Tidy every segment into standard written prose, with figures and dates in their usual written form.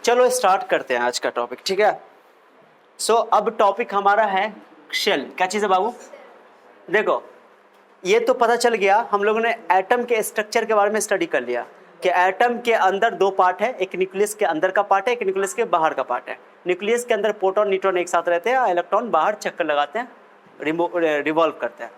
चलो स्टार्ट करते हैं आज का टॉपिक, ठीक है। सो अब टॉपिक हमारा है शेल। क्या चीज़ है बाबू? देखो, ये तो पता चल गया, हम लोगों ने एटम के स्ट्रक्चर के बारे में स्टडी कर लिया कि एटम के अंदर दो पार्ट है, एक न्यूक्लियस के अंदर का पार्ट है, एक न्यूक्लियस के बाहर का पार्ट है। न्यूक्लियस के अंदर प्रोटॉन न्यूट्रॉन एक साथ रहते हैं और इलेक्ट्रॉन बाहर चक्कर लगाते हैं, रिवॉल्व करते हैं।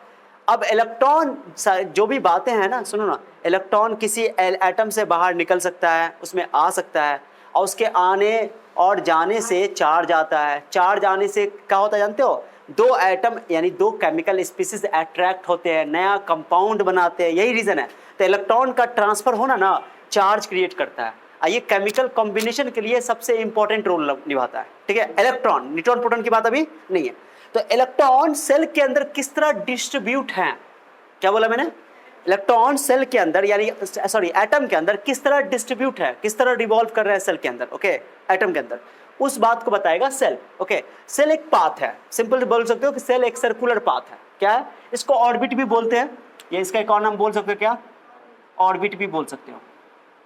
अब इलेक्ट्रॉन जो भी बातें हैं ना, सुनो ना, इलेक्ट्रॉन किसी एटम से बाहर निकल सकता है, उसमें आ सकता है, और उसके आने और जाने से चार्ज आता है। चार्ज आने से क्या होता है जानते हो? दो एटम यानी दो केमिकल स्पीसीज अट्रैक्ट होते हैं, नया कंपाउंड बनाते हैं, यही रीजन है। तो इलेक्ट्रॉन का ट्रांसफर होना ना चार्ज क्रिएट करता है, ये केमिकल कॉम्बिनेशन के लिए सबसे इंपॉर्टेंट रोल निभाता है, ठीक है। इलेक्ट्रॉन, न्यूट्रॉन प्रोटॉन की बात अभी नहीं है। तो इलेक्ट्रॉन सेल के अंदर किस तरह डिस्ट्रीब्यूट हैं, क्या बोला मैंने? इलेक्ट्रॉन सेल के अंदर यानी सॉरी एटम के अंदर किस तरह डिस्ट्रीब्यूट है, किस तरह रिवॉल्व कर रहा है सेल के अंदर, ओके, एटम के अंदर, उस बात को बताएगा सेल। ओके, सेल एक पाथ है, सिंपल बोल सकते हो कि सेल एक सर्कुलर पाथ है। क्या है? इसको ऑर्बिट भी बोलते हैं, ये इसका एक और नाम बोल सकते हो, क्या? ऑर्बिट भी बोल सकते हो।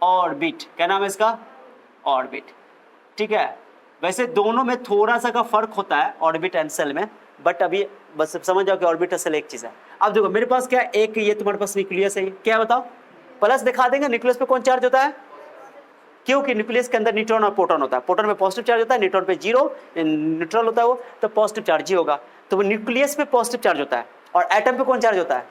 ऑर्बिट, क्या नाम है इसका? ऑर्बिट, ठीक है। वैसे दोनों में थोड़ा सा का फर्क होता है, ऑर्बिट एंड सेल में, बट अभी बस समझ जाओ कि ऑर्बिट और सेल एक चीज है। अब देखो मेरे पास क्या है, एक ये तुम्हारे पास न्यूक्लियस है, क्या बताओ? प्लस दिखा देंगे, न्यूक्लियस पे कौन चार्ज होता है? क्योंकि न्यूक्लियस के अंदर न्यूट्रॉन और प्रोटॉन होता है, प्रोटॉन में पॉजिटिव चार्ज होता है, न्यूट्रॉन पे जीरो, न्यूट्रल होता है वो, तो पॉजिटिव चार्ज ही होगा। तो वो न्यूक्लियस पे पॉजिटिव चार्ज होता है, और एटम पे कौन चार्ज होता है?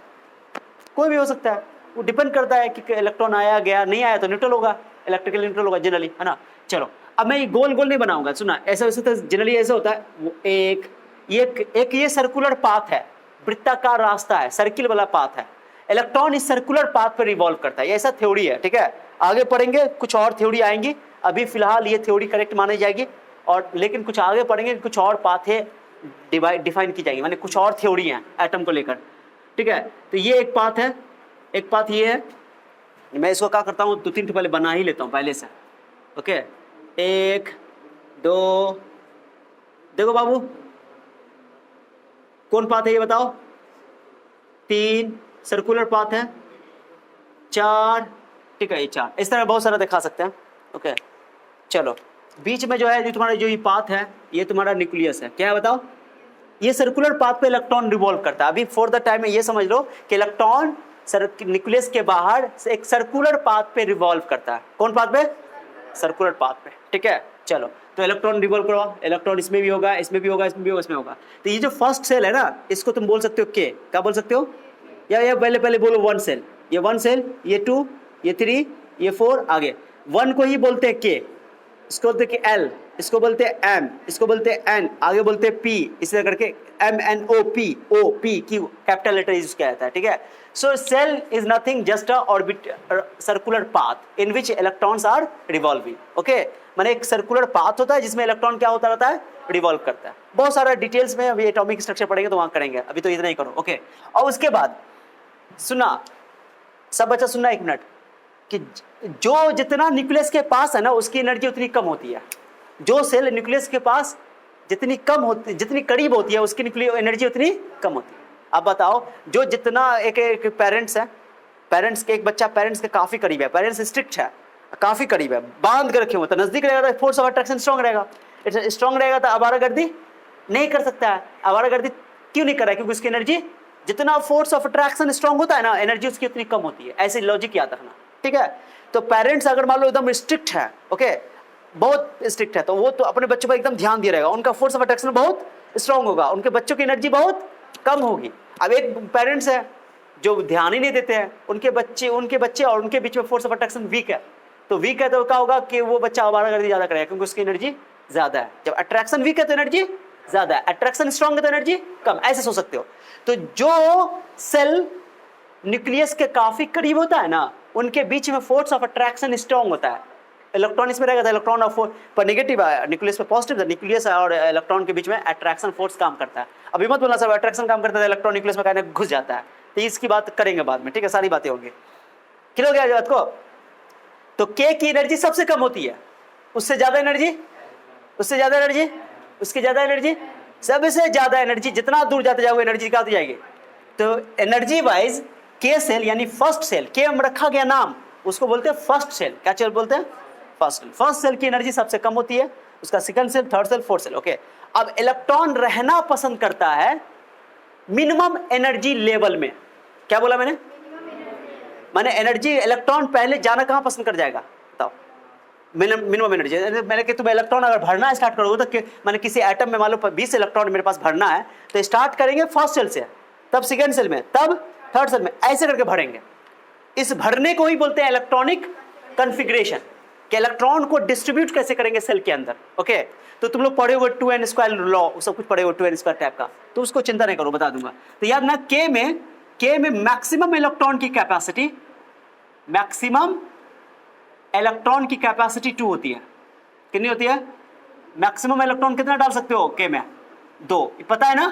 कोई भी हो सकता है, वो डिपेंड करता है कि इलेक्ट्रॉन आया गया, नहीं आया तो न्यूट्रल होगा, इलेक्ट्रिकल न्यूट्रल होगा जनरली, है ना। चलो अब मैं ये गोल गोल नहीं बनाऊंगा, सुना, ऐसा वैसे तो जनरली ऐसा होता है, वो एक ये सर्कुलर पाथ है, वृत्ताकार रास्ता है, सर्किल वाला पाथ है। इलेक्ट्रॉन इस सर्कुलर पाथ पर रिवॉल्व करता है, ये ऐसा थ्योरी है, ठीक है। आगे पढ़ेंगे कुछ और थ्योरी आएंगी, अभी फिलहाल ये थ्योरी करेक्ट मानी जाएगी, और लेकिन कुछ आगे पढ़ेंगे कुछ और पाथें डिफाइन की जाएगी, माने कुछ और थ्योरी हैं एटम को लेकर, ठीक है। तो ये एक पाथ है, एक पाथ ये है। मैं इसको क्या करता हूँ, दो तीन पहले बना ही लेता हूँ पहले से, ओके। एक, दो, देखो बाबू कौन पाथ है ये बताओ? तीन सर्कुलर पाथ है, चार, ठीक है, ये चार, इस तरह बहुत सारा दिखा सकते हैं, ओके। चलो बीच में जो है, जो तुम्हारा जो ये पाथ है, ये तुम्हारा न्यूक्लियस है, क्या है बताओ? ये सर्कुलर पाथ पे इलेक्ट्रॉन रिवॉल्व करता है। अभी फॉर द टाइम में ये समझ लो कि इलेक्ट्रॉन न्यूक्लियस के बाहर से एक सर्कुलर पाथ पे रिवॉल्व करता है। कौन पाथ पे? सर्कुलर पाथ पे, ठीक है। चलो तो इलेक्ट्रॉन रिवॉल्व करो, इलेक्ट्रॉन इसमें भी होगा, इसमें भी होगा, इसमें भी होगा, इसमें होगा। तो ये जो फर्स्ट सेल है ना, इसको तुम बोल सकते हो के, क्या बोल सकते हो? या पहले पहले बोलो वन सेल, ये वन सेल, ये टू, ये थ्री, ये फोर, आगे वन को ही बोलते हैं के, इसको बोलते हैं एल, इसको बोलते हैं एम, इसको बोलते हैं एन, आगे बोलते हैं पी, इसे करके M N O P Q, capital letter use किया जाता है, ठीक है। So shell is nothing just a orbit circular path in which electrons are revolving, okay. माने एक सर्कुलर पाथ होता है जिसमें इलेक्ट्रॉन क्या होता रहता है? रिवॉल्व करता है। बहुत सारा डिटेल्स में अभी एटॉमिक स्ट्रक्चर पढ़ेंगे तो वहां करेंगे, अभी तो इतना ही करो, ओके। और उसके बाद सुना, सब बच्चा सुनना एक मिनट, कि जो जितना न्यूक्लियस के पास है ना, उसकी एनर्जी उतनी कम होती है। जो सेल न्यूक्लियस के पास जितनी कम होती, जितनी करीब होती है, उसकी न्यूक्लियर एनर्जी उतनी कम होती है। अब बताओ, जो जितना एक पेरेंट्स है, पेरेंट्स के एक बच्चा पेरेंट्स के काफी करीब है, पेरेंट्स स्ट्रिक्ट है, काफी करीब है, बांध कर रखे हो, तो नजदीक रहेगा तो फोर्स ऑफ अट्रैक्शन स्ट्रॉन्ग रहेगा, स्ट्रॉन्ग रहेगा तो आवारागर्दी नहीं कर सकता है। आवारागर्दी क्यों नहीं कर रहा है? क्योंकि उसकी एनर्जी, जितना फोर्स ऑफ अट्रैक्शन स्ट्रॉन्ग होता है ना, एनर्जी उसकी उतनी कम होती है। ऐसे लॉजिक याद रखना, ठीक है। तो पेरेंट्स अगर मान लो एकदम स्ट्रिक्ट है, ओके, बहुत स्ट्रिक्ट है, तो वो तो अपने बच्चों पर एकदम ध्यान दिया रहेगा, उनका फोर्स ऑफ अट्रैक्शन बहुत स्ट्रॉन्ग होगा, उनके बच्चों की एनर्जी बहुत कम होगी। अब एक पेरेंट्स है जो ध्यान ही नहीं देते हैं, उनके बच्चे और उनके बीच में फोर्स ऑफ अट्रैक्शन वीक है, तो वीक है तो क्या होगा कि वो बच्चा आवारागर्दी ज्यादा करेगा, क्योंकि उसकी एनर्जी ज्यादा है। जब अट्रैक्शन वीक है तो एनर्जी ज्यादा है, अट्रैक्शन स्ट्रॉन्ग है तो एनर्जी कम, ऐसे सोच सकते हो। तो जो सेल न्यूक्लियस के काफी करीब होता है ना, उनके बीच में फोर्स ऑफ अट्रैक्शन स्ट्रॉन्ग होता है। इलेक्ट्रॉन इसमें रहेगा तो इलेक्ट्रॉन ऑफ पर नेगेटिव है, न्यूक्लियस पे पॉजिटिव है, न्यूक्लियस और इलेक्ट्रॉन के बीच में अट्रैक्शन फोर्स काम करता है। अभी मत बोलना सब अट्रैक्शन काम करता है, इलेक्ट्रॉन न्यूक्लियस में कहने घुस जाता है, तो इसकी बात करेंगे बाद में, ठीक है, सारी बातें होंगी। क्लियर हो गया बात को? तो के की एनर्जी सबसे कम होती है, उससे ज्यादा एनर्जी, उससे ज्यादा एनर्जी, उसकी ज्यादा एनर्जी, सबसे ज्यादा एनर्जी, जितना दूर जाते जाओगे एनर्जी निकालती जाएगी। तो एनर्जी वाइज के सेल यानी फर्स्ट सेल, के हम रखा गया नाम, उसको बोलते हैं फर्स्ट सेल। क्या चेल बोलते हैं? फर्स्ट सेल की एनर्जी सबसे कम होती है, उसका second shell, third shell, fourth shell. Okay, अब इलेक्ट्रॉन रहना पसंद करता है मिनिमम एनर्जी लेवल में। क्या बोला मैंने एनर्जी, इलेक्ट्रॉन पहले जाना कहां पसंद कर जाएगा बताओ? Minimum energy. मैंने कि तुम इलेक्ट्रॉन अगर भरना स्टार्ट करोगे तो मैंने किसी एटम में मान लो 20 इलेक्ट्रॉन मेरे पास भरना है, तो स्टार्ट करेंगे फर्स्ट सेल से, तब सेकंड सेल में, तब थर्ड सेल में, ऐसे करके भरेंगे। इस भरने को ही बोलते हैं इलेक्ट्रॉनिक कॉन्फ़िगरेशन, कि इलेक्ट्रॉन को डिस्ट्रीब्यूट कैसे करेंगे सेल के अंदर। ओके, तो तुम लोग पढ़े हुए 2n² लॉ, सब कुछ पढ़े हुए 2n² टाइप का, तो उसको चिंता नहीं करो, बता दूंगा। तो याद ना, के में मैक्सिमम इलेक्ट्रॉन की कैपेसिटी, मैक्सिमम इलेक्ट्रॉन की कैपेसिटी 2 होती है। कितनी होती है? मैक्सिमम इलेक्ट्रॉन कितना डाल सकते हो के में? 2। पता है ना,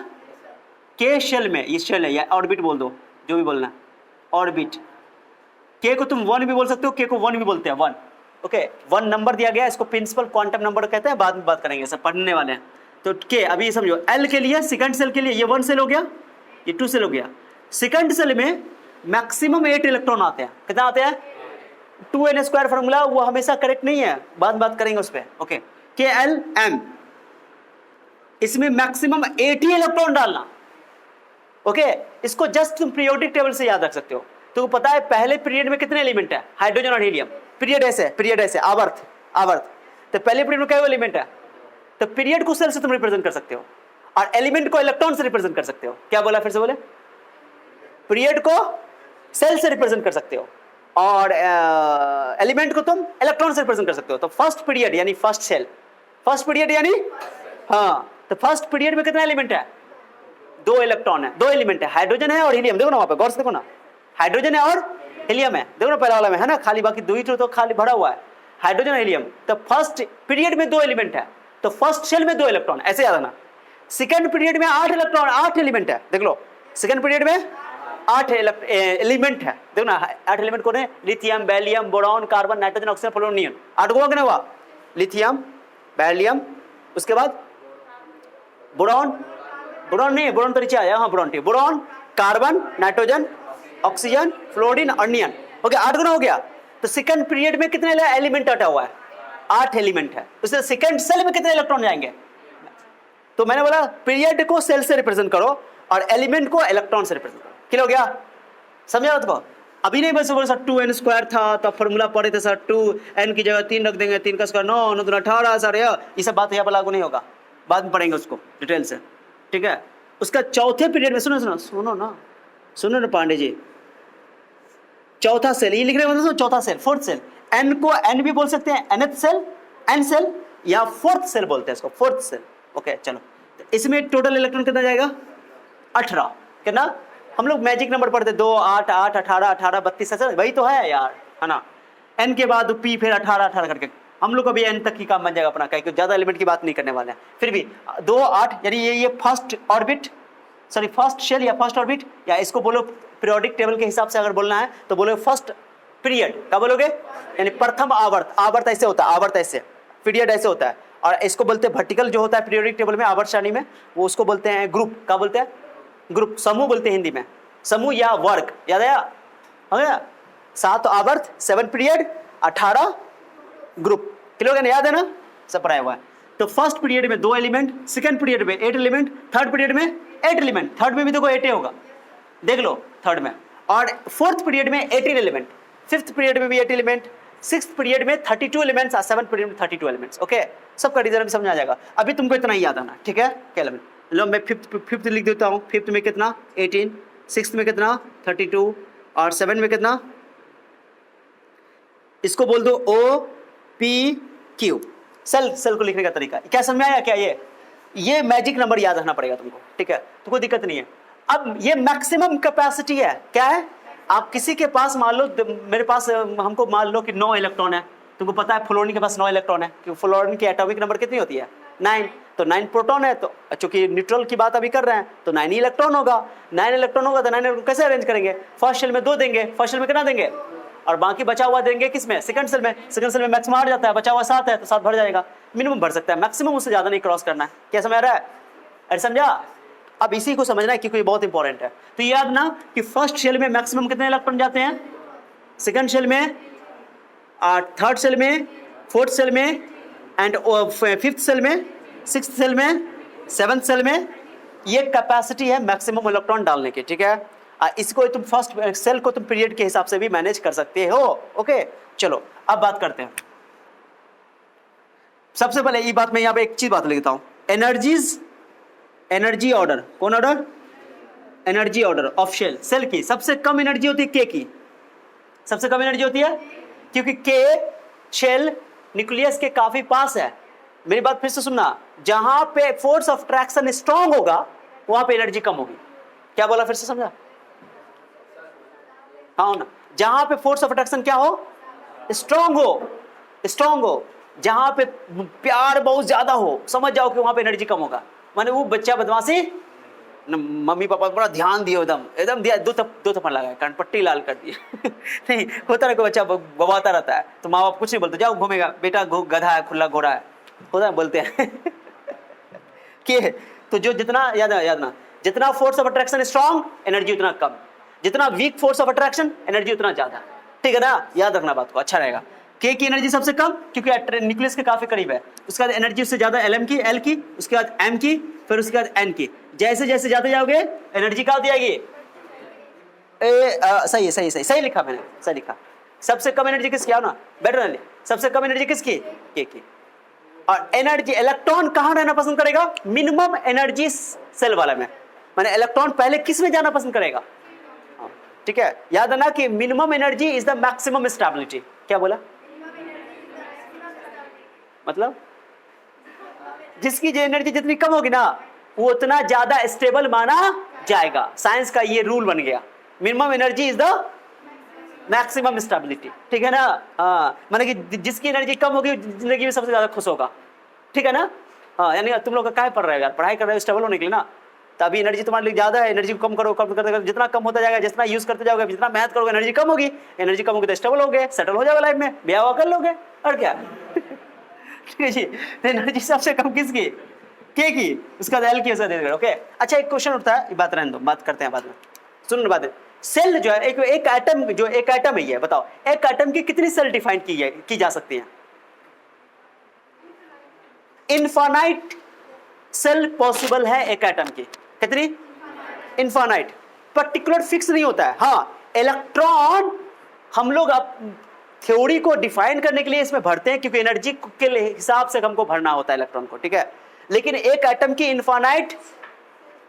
के शेल में, ये शेल है या ऑर्बिट बोल दो, जो भी बोलना है, ऑर्बिट। के को तुम 1 भी बोल सकते हो, के को 1 भी बोलते हैं, 1। ओके, 1 नंबर दिया गया, इसको प्रिंसिपल क्वांटम नंबर कहते हैं, बाद में बात करेंगे, सब पढ़ने वाले हैं। तो के अभी समझो, एल के लिए, सेकंड सेल के लिए ये 1 सेल हो गया, ये 2 सेल हो गया। सेकंड सेल में मैक्सिमम 8 इलेक्ट्रॉन आते हैं। कितना आते हैं? 2n² फार्मूला वो हमेशा करेक्ट नहीं है, बाद में बात करेंगे उस पर। ओके, के एल एम, इसमें मैक्सिमम 80 इलेक्ट्रॉन डालना। ओके, इसको जस्ट तुम पीरियोडिक टेबल से याद रख सकते हो। तो पता है पहले पीरियड में कितने एलिमेंट है? हाइड्रोजन और हीलियम। पीरियड ऐसे आवर्त। तो पहले पीरियड में क्या एलिमेंट है? तो पीरियड को सेल से तुम रिप्रेजेंट कर सकते हो, और एलिमेंट को इलेक्ट्रॉन से रिप्रेजेंट कर सकते हो। क्या बोला, फिर से बोले? पीरियड को सेल से रिप्रेजेंट कर सकते हो, और एलिमेंट को तुम इलेक्ट्रॉन से रिप्रेजेंट कर सकते हो। तो फर्स्ट पीरियड यानी फर्स्ट सेल, फर्स्ट पीरियड यानी, हाँ, तो फर्स्ट पीरियड में कितना एलिमेंट है? 2 इलेक्ट्रॉन है, 2 एलिमेंट है, हाइड्रोजन है और हीलियम। देखो ना वहां पे, गौर से देखो ना, हाइड्रोजन है और हीलियम है, देखो ना पहला वाला में है ना खाली, बाकी 2 ही तो खाली भरा हुआ है, हाइड्रोजन और हीलियम। तो फर्स्ट पीरियड में 2 एलिमेंट है, तो फर्स्ट सेल में 2 इलेक्ट्रॉन, ऐसे याद रखना। सेकंड पीरियड में 8 इलेक्ट्रॉन, 8 एलिमेंट है, देख लो, सेकंड पीरियड में 8 एलिमेंट है। देखो ना 8 एलिमेंट कौन है? Lithium, beryllium, boron, carbon, nitrogen, oxygen, polonium. 8 को कितना हुआ? लिथियम, बेरिलियम, उसके बाद बोरॉन नहीं, बोरॉन तो नीचे आया, हाँ बोरॉन, ठीक, boron, carbon, nitrogen, oxygen, fluorine और नियन। ओके, 8 गुना हो गया। तो सेकंड पीरियड में कितने एलिमेंट हटा हुआ है? 8 एलिमेंट है। उससे सेकंड सेल में कितने इलेक्ट्रॉन जाएंगे? तो मैंने बोला पीरियड को सेल से रिप्रेजेंट करो और एलिमेंट को इलेक्ट्रॉन से रिप्रेजेंट करो। क्लियर हो गया? समझा तुमको? अभी नहीं बस बोलो सर 2n² था, तो फॉर्मूला पढ़े थे सर, 2n की जगह 3 रख देंगे, 3 का स्क्वायर 9, 9 दूना 18 सर, ये सब बात यहाँ पर लागू नहीं होगा, बाद में पढ़ेंगे उसको डिटेल से, ठीक है? उसका चौथे पीरियड में सुनो ना पांडे जी, चौथा सेल, ये लिख रहे हैं चौथा सेल, फोर्थ सेल। एन को एन भी बोल सकते हैं, nth सेल, एन सेल, या फोर्थ सेल बोलते हैं इसको, फोर्थ सेल। ओके, चलो, तो इसमें टोटल इलेक्ट्रॉन कितना जाएगा? 18। कितना? हम लोग मैजिक नंबर पढ़ते, 2, 8, 8, 18, 18, 32, ऐसा वही तो है यार, है ना? एन के बाद पी, फिर 18, 18 करके हम लोग अभी एन तक ही काम बन जाएगा अपना, कहीं ज्यादा एलिमेंट की बात नहीं करने वाले हैं। फिर भी 2, 8 यानी ये first orbit, sorry first shell या फर्स्ट ऑर्बिट, या इसको बोलो पीरियोडिक टेबल के हिसाब से अगर बोलना है तो बोलो फर्स्ट पीरियड। क्या बोलोगे? यानी प्रथम आवर्त। आवर्त ऐसे होता है, आवर्त ऐसे, पीरियड ऐसे होता है। और इसको बोलते हैं वर्टिकल जो होता है पीरियोडिक टेबल में, आवर्त सारणी में, वो उसको बोलते हैं ग्रुप। क्या बोलते हैं? ग्रुप, समूह बोलते हैं हिंदी में, समूह या वर्ग। याद आया? हो गया? 7 आवर्त, 7 पीरियड, 18 ग्रुप। क्लियर है? याद है ना? सब पढ़ाया हुआ है। तो फर्स्ट पीरियड में 2 एलिमेंट, सेकंड पीरियड में 8 एलिमेंट, थर्ड पीरियड में 8 एलिमेंट, थर्ड में भी देखो 8 होगा, देख लो थर्ड में, और फोर्थ पीरियड में 18 एलिमेंट, फिफ्थ पीरियड में भी 8 एलिमेंट, सिक्स्थ पीरियड में 32 एलिमेंट्स और सेवंथ पीरियड में 32 एलिमेंट्स। ओके, सबका रीजन भी समझ आ जाएगा। अभी तुमको इतना ही याद आना, ठीक है? क्या एलिमेंट? लो मैं फिफ्थ लिख देता हूँ। फिफ्थ में कितना? 18, सिक्स्थ में कितना? 32, और सेवन में कितना? इसको बोल दो ओ पी क्यू। सेल को लिखने का तरीका क्या समझ में आया? क्या ये मैजिक नंबर याद रखना पड़ेगा तुमको, ठीक है? तो कोई दिक्कत नहीं है। अब ये मैक्सिमम कैपेसिटी है, क्या है? आप किसी के पास मान लो, मेरे पास, हमको मान लो कि 9 इलेक्ट्रॉन है, तुमको पता है फ्लोरीन के पास 9 इलेक्ट्रॉन है, क्योंकि फ्लोरीन की एटॉमिक नंबर कितनी होती है? 9। तो 9 प्रोटॉन है, तो चूंकि न्यूट्रल की बात अभी कर रहे हैं तो 9 ही इलेक्ट्रॉन होगा। 9 इलेक्ट्रॉन होगा तो 9 इलेक्ट्रॉन कैसे अरेंज करेंगे? फर्स्ट शेल में 2 देंगे, फर्स्ट शेल में कितना देंगे, और बाकी बचा हुआ देंगे किसमें? सेकंड सेल में। सेकंड सेल में मैक्सिमम आ जाता है, बचा हुआ 7 है तो 7 भर जाएगा, मिनिमम भर सकता है, मैक्सिमम उससे ज्यादा नहीं क्रॉस करना है। क्या समझ रहा है? अरे समझा? अब इसी को समझना है क्योंकि ये बहुत इंपॉर्टेंट है। तो याद ना कि फर्स्ट शेल में मैक्सिमम कितने इलेक्ट्रॉन जाते हैं, सेकंड शेल में 8, थर्ड शेल में फोर्थ सेल में एंड फिफ्थ सेल में, सिक्स्थ सेल में, सेवंथ सेल में। ये कैपेसिटी है मैक्सिमम इलेक्ट्रॉन डालने की, ठीक है। इसको तुम फर्स्ट सेल को तुम पीरियड के हिसाब से भी मैनेज कर सकते हो। ओके चलो अब बात करते हैं। सबसे पहले ये बात मैं यहाँ पे एक चीज बात लिखता हूं, एनर्जीज, एनर्जी ऑर्डर, कौन order? Energy order of shell. Shell की सबसे कम एनर्जी होती है के की, सबसे कम एनर्जी होती है, क्योंकि के शेल न्यूक्लियस के काफी पास है। मेरी बात फिर से सुनना, जहां पे फोर्स ऑफ अट्रैक्शन स्ट्रांग होगा वहां पे एनर्जी कम होगी। क्या बोला, फिर से समझा? हाँ ना, जहां पे फोर्स ऑफ अट्रैक्शन क्या हो, स्ट्रांग हो, स्ट्रांग हो, जहां पे प्यार बहुत ज्यादा हो, समझ जाओ कि वहां पे एनर्जी कम होगा। माने वो बच्चा बदमाशी, मम्मी पापा बड़ा ध्यान दियो, एकदम एकदम दिया, दो थप्पड़ लगाए, कानपट्टी लाल कर दिया नहीं होता ना, कोई बच्चा बवाता रहता है तो माँ बाप कुछ नहीं बोलते, जाओ घूमेगा बेटा, गधा है, खुला घोड़ा है, होता है बोलते हैं कि तो जो जितना याद ना, जितना force of attraction strong energy उतना कम, जितना weak force of attraction energy उतना ज्यादा, ठीक है ना। याद रखना बात को, अच्छा रहेगा। के की एनर्जी सबसे कम क्योंकि न्यूक्लियस के काफी करीब है, उसके बाद एनर्जी उससे ज्यादा एल की, एल की, उसके बाद एम की, फिर उसके बाद एन की। जैसे जैसे जाते जाओगे एनर्जी कहाँ होती जाएगी? सही है, सही सही सही लिखा मैंने, सही लिखा। सबसे कम एनर्जी किसकी, आओ ना बेटर ना, सबसे कम एनर्जी किसकी? के की। और एनर्जी इलेक्ट्रॉन कहाँ रहना पसंद करेगा? मिनिमम एनर्जी सेल वाला में, माने इलेक्ट्रॉन पहले किस में जाना पसंद करेगा? ठीक है, याद है ना कि minimum energy is the maximum stability. क्या बोला? मतलब जिसकी जो एनर्जी जितनी कम होगी ना वो उतना ज्यादा स्टेबल माना जाएगा। साइंस का ये रूल बन गया, minimum energy is the maximum stability, ठीक है ना। हाँ, माने कि जिसकी एनर्जी कम होगी जिंदगी में सबसे ज्यादा खुश होगा, ठीक है ना। हाँ, यानी तुम लोग का क्या पढ़ रहे हो यार, पढ़ाई कर रहे हो स्टेबल होने के लिए ना। तो अभी एनर्जी तुम्हारे लिए ज्यादा है, एनर्जी को कम करो, कम करते जितना कम होता जाएगा, जितना यूज करते जाओगे, जितना मेहनत करोगे एनर्जी कम होगी, एनर्जी कम होगी तो स्टेबल हो गए, सेटल हो जाओगे लाइफ में, ब्याह हुआ कर लोगे, और क्या ठीक है जी। तो एनर्जी सबसे कम किसकी? के की, उसका एल की, उसका दे। ओके अच्छा, एक क्वेश्चन उठता है, बात रहने दो, बात करते हैं बाद में, सुन बात है। सेल जो है एक एटम, जो एक एटम है, बताओ एक एटम की कितनी सेल डिफाइन की जा सकती है? इनफाइनाइट सेल पॉसिबल है एक एटम की, कितनी? इनफाइनाइट, पर्टिकुलर फिक्स नहीं होता है। हाँ, इलेक्ट्रॉन हम लोग अब थ्योरी को डिफाइन करने के लिए इसमें भरते हैं क्योंकि एनर्जी के हिसाब से हमको भरना होता है इलेक्ट्रॉन को, ठीक है। लेकिन एक एटम की इनफाइनाइट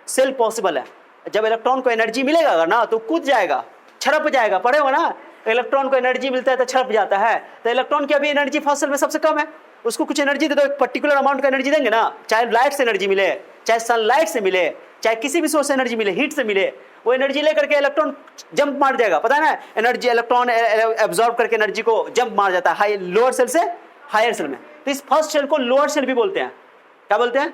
सेल पॉसिबल है। जब इलेक्ट्रॉन को एनर्जी मिलेगा ना तो कूद जाएगा, छड़प जाएगा, पढ़े हो ना, इलेक्ट्रॉन को एनर्जी मिलता है तो छड़प जाता है। तो इलेक्ट्रॉन की अभी एनर्जी फर्स्ट सेल में सबसे कम है, उसको कुछ एनर्जी दे दो, एक पर्टिकुलर अमाउंट का एनर्जी देंगे ना, चाहे लाइट से एनर्जी मिले, चाहे सनलाइट से मिले, चाहे किसी भी सोर्स से एनर्जी मिले, हीट से मिले, वो एनर्जी लेकर के इलेक्ट्रॉन जंप मार जाएगा, पता है ना। एनर्जी इलेक्ट्रॉन एब्जॉर्ब करके एनर्जी को जंप मार जाता है लोअर सेल से हायर सेल में। तो इस फर्स्ट सेल को लोअर सेल भी बोलते हैं, क्या बोलते हैं?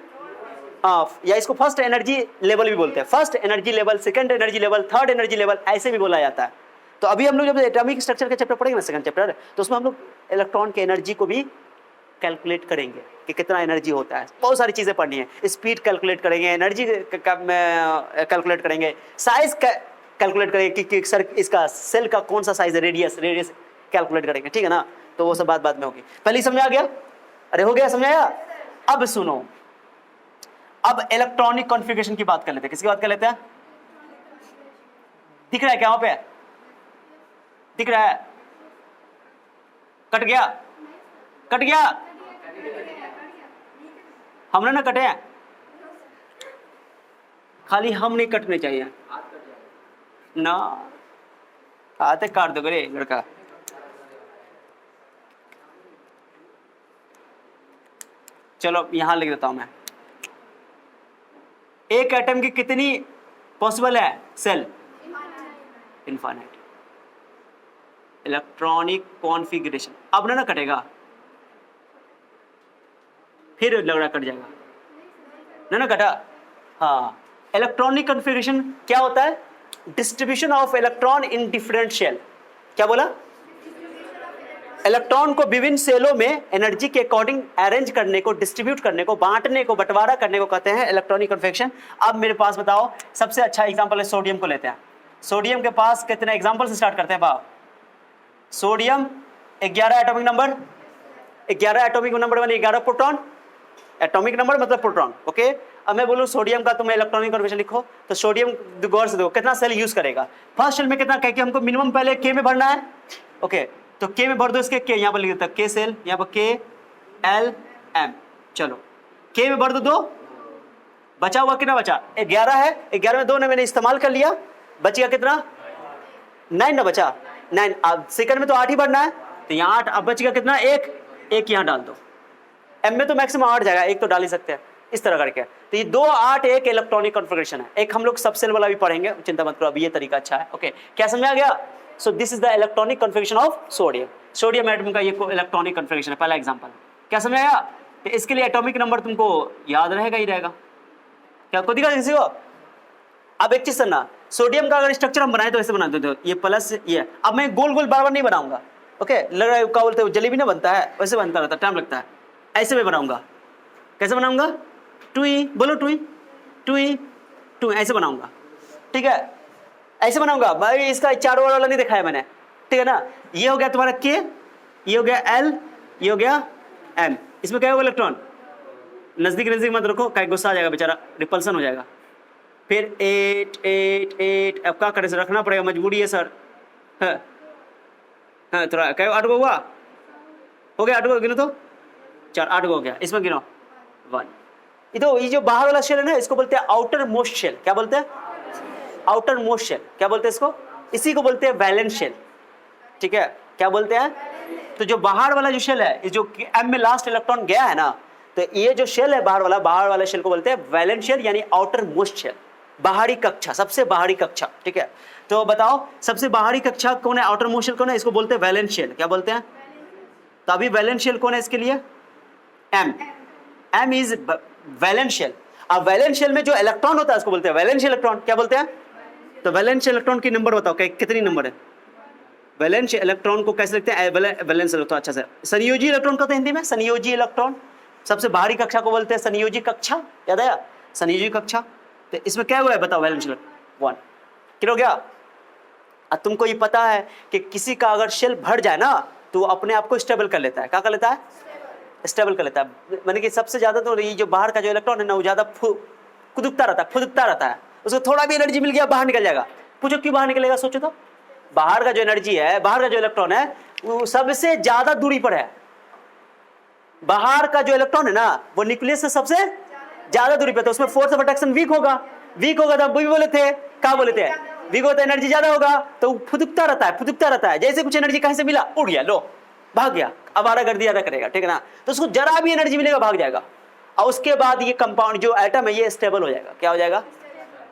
या इसको फर्स्ट एनर्जी लेवल भी बोलते हैं, first energy level, second energy level, third energy level, ऐसे भी बोला जाता है। तो अभी हम लोग जब एटॉमिक स्ट्रक्चर के चैप्टर पढ़ेंगे ना, सेकंड चैप्टर, तो उसमें हम लोग इलेक्ट्रॉन की एनर्जी को भी कैलकुलेट करेंगे कि कितना एनर्जी होता है, बहुत सारी चीजें पढ़नी है, स्पीड कैलकुलेट करेंगे, एनर्जी कैलकुलेट करेंगे, साइज कैलकुलेट करेंगे कि सर इसका सेल का कौन सा साइज है, रेडियस कैलकुलेट करेंगे, ठीक है ना। तो वो सब बात बाद में होगी, पहले समझ आ गया? अरे हो गया, समझाया? अब सुनो, अब इलेक्ट्रॉनिक कॉन्फ़िगरेशन की बात कर लेते हैं। किसकी बात कर लेते हैं? दिख रहा है क्या वहां पे? दिख रहा है? कट गया? कट गया? हमने ना कटे हैं, खाली हम नहीं कटने चाहिए ना, आते काट दो रे लड़का। चलो यहां लिख देता हूं मैं, एक एटम की कितनी पॉसिबल है सेल? इनफाइनाइट। इलेक्ट्रॉनिक कॉन्फ़िगरेशन, अब ना कटेगा, फिर लग रहा कट जाएगा ना कटा। हाँ, इलेक्ट्रॉनिक कॉन्फ़िगरेशन क्या होता है? Distribution of electron in different shell. क्या बोला? इलेक्ट्रॉन को विभिन्न सेलों में एनर्जी के अकॉर्डिंग अरेंज करने को, डिस्ट्रीब्यूट करने को, बांटने को, बंटवारा करने को कहते हैं इलेक्ट्रॉनिक कॉन्फ़िगरेशन। अब मेरे पास बताओ, सबसे अच्छा एग्जांपल है सोडियम को लेते हैं। सोडियम के पास कितने एग्जांपल से स्टार्ट करते हैं बाप? Sodium 11 atomic number, 11 atomic number बने, 11 प्रोटॉन, एटॉमिक नंबर मतलब प्रोटॉन। ओके, अब मैं बोलूं सोडियम का, तो मैं इलेक्ट्रॉनिक कन्फर्मेशन लिखो, तो सोडियम गौर से देखो कितना सेल यूज करेगा। फर्स्ट सेल में कितना, कह के हमको मिनिमम पहले के में भरना है। ओके, तो के में भर दो इसके, के यहाँ पर लिख देता के सेल, यहाँ पर के एल एम, चलो के में भर दो 2, बचा हुआ कितना बचा 11 है, 11 में 2 ने मैंने इस्तेमाल कर लिया, बच गया कितना 9 ना बचा 9। अब सेकंड में तो 8 ही भरना है, तो यहाँ 8, अब बच गया कितना 1 यहाँ डाल दो। एम में तो मैक्सिमम 8 जाएगा, 1 तो डाल ही सकते हैं इस तरह करके। तो ये 2 8 1 इलेक्ट्रॉनिक कॉन्फ़िगरेशन है। एक हम लोग सबसेल वाला भी पढ़ेंगे, चिंता मत करो, अभी ये तरीका अच्छा है। ओके, क्या समझ आ गया? So this is the electronic configuration of sodium. Sodium atom का ये इलेक्ट्रॉनिक कॉन्फ़िगरेशन है, पहला एग्जांपल। क्या समझ आया? तो इसके लिए एटॉमिक नंबर तुमको याद रहेगा ही रहेगा। क्या कोई दिक्कत किसी को? अब एक चीज सुनना, सोडियम का अगर स्ट्रक्चर हम बनाए तो ऐसे बना देते हो, ये प्लस ये। अब मैं गोल गोल बार बार नहीं बनाऊंगा। ओके, लग रहा है क्या बोलते हो जलेबी ना बनता है वैसे बनता रहता, टाइम लगता है। ऐसे मैं बनाऊंगा। कैसे बनाऊंगा? टुई बोलो, टुई टुई टुई, ऐसे बनाऊंगा। ठीक है, ऐसे बनाऊंगा भाई। इसका चारों वाला नहीं दिखाया मैंने, ठीक है ना। ये हो गया तुम्हारा के, ये हो गया एल, ये हो गया एम। इसमें क्या होगा इलेक्ट्रॉन? नजदीक नजदीक मत रखो, कहीं गुस्सा आ जाएगा बेचारा, रिपल्सन हो जाएगा। फिर 8 8 8, अब क्या करें, रखना पड़ेगा, मजबूरी है सर। हाँ थोड़ा क्या 8 गो हुआ, हो गया 8 गो, गिनो तो 4, 8 गो हो गया। इसमें गिनो 1। ये जो बाहर वाला शेल है ना, इसको बोलते हैं आउटर मोस्ट शेल। क्या बोलते हैं? Outermost shell. क्या बोलते हैं इसको? इसी को बोलते हैं वैलेंस शेल। ठीक है, क्या बोलते हैं? तो जो बाहर वाला जो शेल है, ये जो एम में लास्ट इलेक्ट्रॉन गया है ना, तो ये जो शेल है बाहर वाला शेल को बोलते हैं वैलेंस शेल, यानी आउटर मोस्ट शेल, बाहरी कक्षा, सबसे बाहरी कक्षा। ठीक है, तो बताओ सबसे बाहरी कक्षा कौन है? आउटर मोस्ट शेल कौन है? इसको बोलते हैं वैलेंस शेल। क्या बोलते हैं? तो अभी वैलेंस शेल कौन है इसके लिए? M. M is valence shell. अब वैलेंस शेल में जो इलेक्ट्रॉन होता है उसको बोलते हैं वैलेंस इलेक्ट्रॉन। क्या बोलते हैं? तो वैलेंस इलेक्ट्रॉन की नंबर बताओ, कितनी नंबर है? वैलेंस इलेक्ट्रॉन को कैसे लिखते हैं? Valence electron. अच्छा सर, संयोजी इलेक्ट्रॉन कहते हैं हिंदी में, संयोजी इलेक्ट्रॉन। सबसे बाहरी कक्षा को बोलते हैं संयोजी कक्षा। याद आया? संयोजी कक्षा। तो इसमें क्या हुआ है बताओ? वैलेंस इलेक्ट्रॉन 1 किलो हो गया। अब तुमको ये पता है कि किसी का अगर शेल भर जाए ना, तो अपने आप को स्टेबल कर लेता है। क्या कर लेता है? स्टेबल कर लेता है। मैंने कि सबसे ज्यादा तो ये जो बाहर का जो इलेक्ट्रॉन है ना, वो ज्यादा फुदकता रहता है। उसको थोड़ा भी एनर्जी मिल गया बाहर निकल जाएगा। पूछो क्यों बाहर निकलेगा? सोचो तो। बाहर का जो एनर्जी है, बाहर का जो इलेक्ट्रॉन है, वो सबसे ज्यादा दूरी पर है। बाहर का जो इलेक्ट्रॉन है ना, वो न्यूक्लियस से सबसे ज्यादा दूरी पे, तो उसमें फोर्स ऑफ अट्रैक्शन वीक होगा। तो भी बोले थे, क्या बोले थे? वीक होता है, एनर्जी ज्यादा होगा, तो फुदकता रहता है। जैसे कुछ एनर्जी कहीं से मिला, उड़ गया, लो भाग गया, अब आरागर्दी ज्यादा करेगा। ठीक है ना, तो उसको जरा भी एनर्जी मिलेगा भाग जाएगा। और उसके बाद ये कंपाउंड जो एटम है, ये स्टेबल हो जाएगा। क्या हो जाएगा?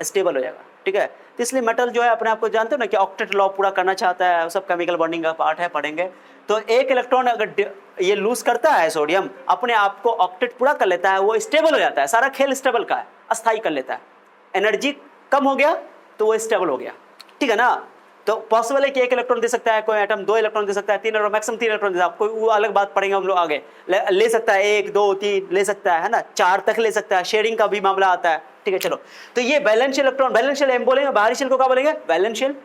स्टेबल हो जाएगा। ठीक है, तो इसलिए मेटल जो है अपने आप को जानते हो ना कि ऑक्टेट लॉ पूरा करना चाहता है, सब केमिकल बॉन्डिंग का पार्ट है, पढ़ेंगे। तो एक इलेक्ट्रॉन अगर ये लूज करता है, सोडियम अपने आप को ऑक्टेट पूरा कर लेता है, वो स्टेबल हो जाता है। सारा खेल स्टेबल का है, अस्थायी कर लेता है। एनर्जी कम हो गया तो वो स्टेबल हो गया। ठीक है ना, तो पॉसिबल है कि 1 इलेक्ट्रॉन दे सकता है कोई एटम, 2 इलेक्ट्रॉन दे सकता है, 3 इलेक्ट्रॉन, मैक्सिमम 3 इलेक्ट्रॉन दे सकता है। कोई वो अलग बात पढ़ेंगे हम लोग आगे। ले सकता है 1 2 3 ले सकता है ना, 4 तक ले सकता है। शेयरिंग का भी मामला आता है। ठीक है, चलो, तो ये valence electron, valence shell M बोलेंगे, बाहरी शेल को क्या बोलेंगे? Valence shell.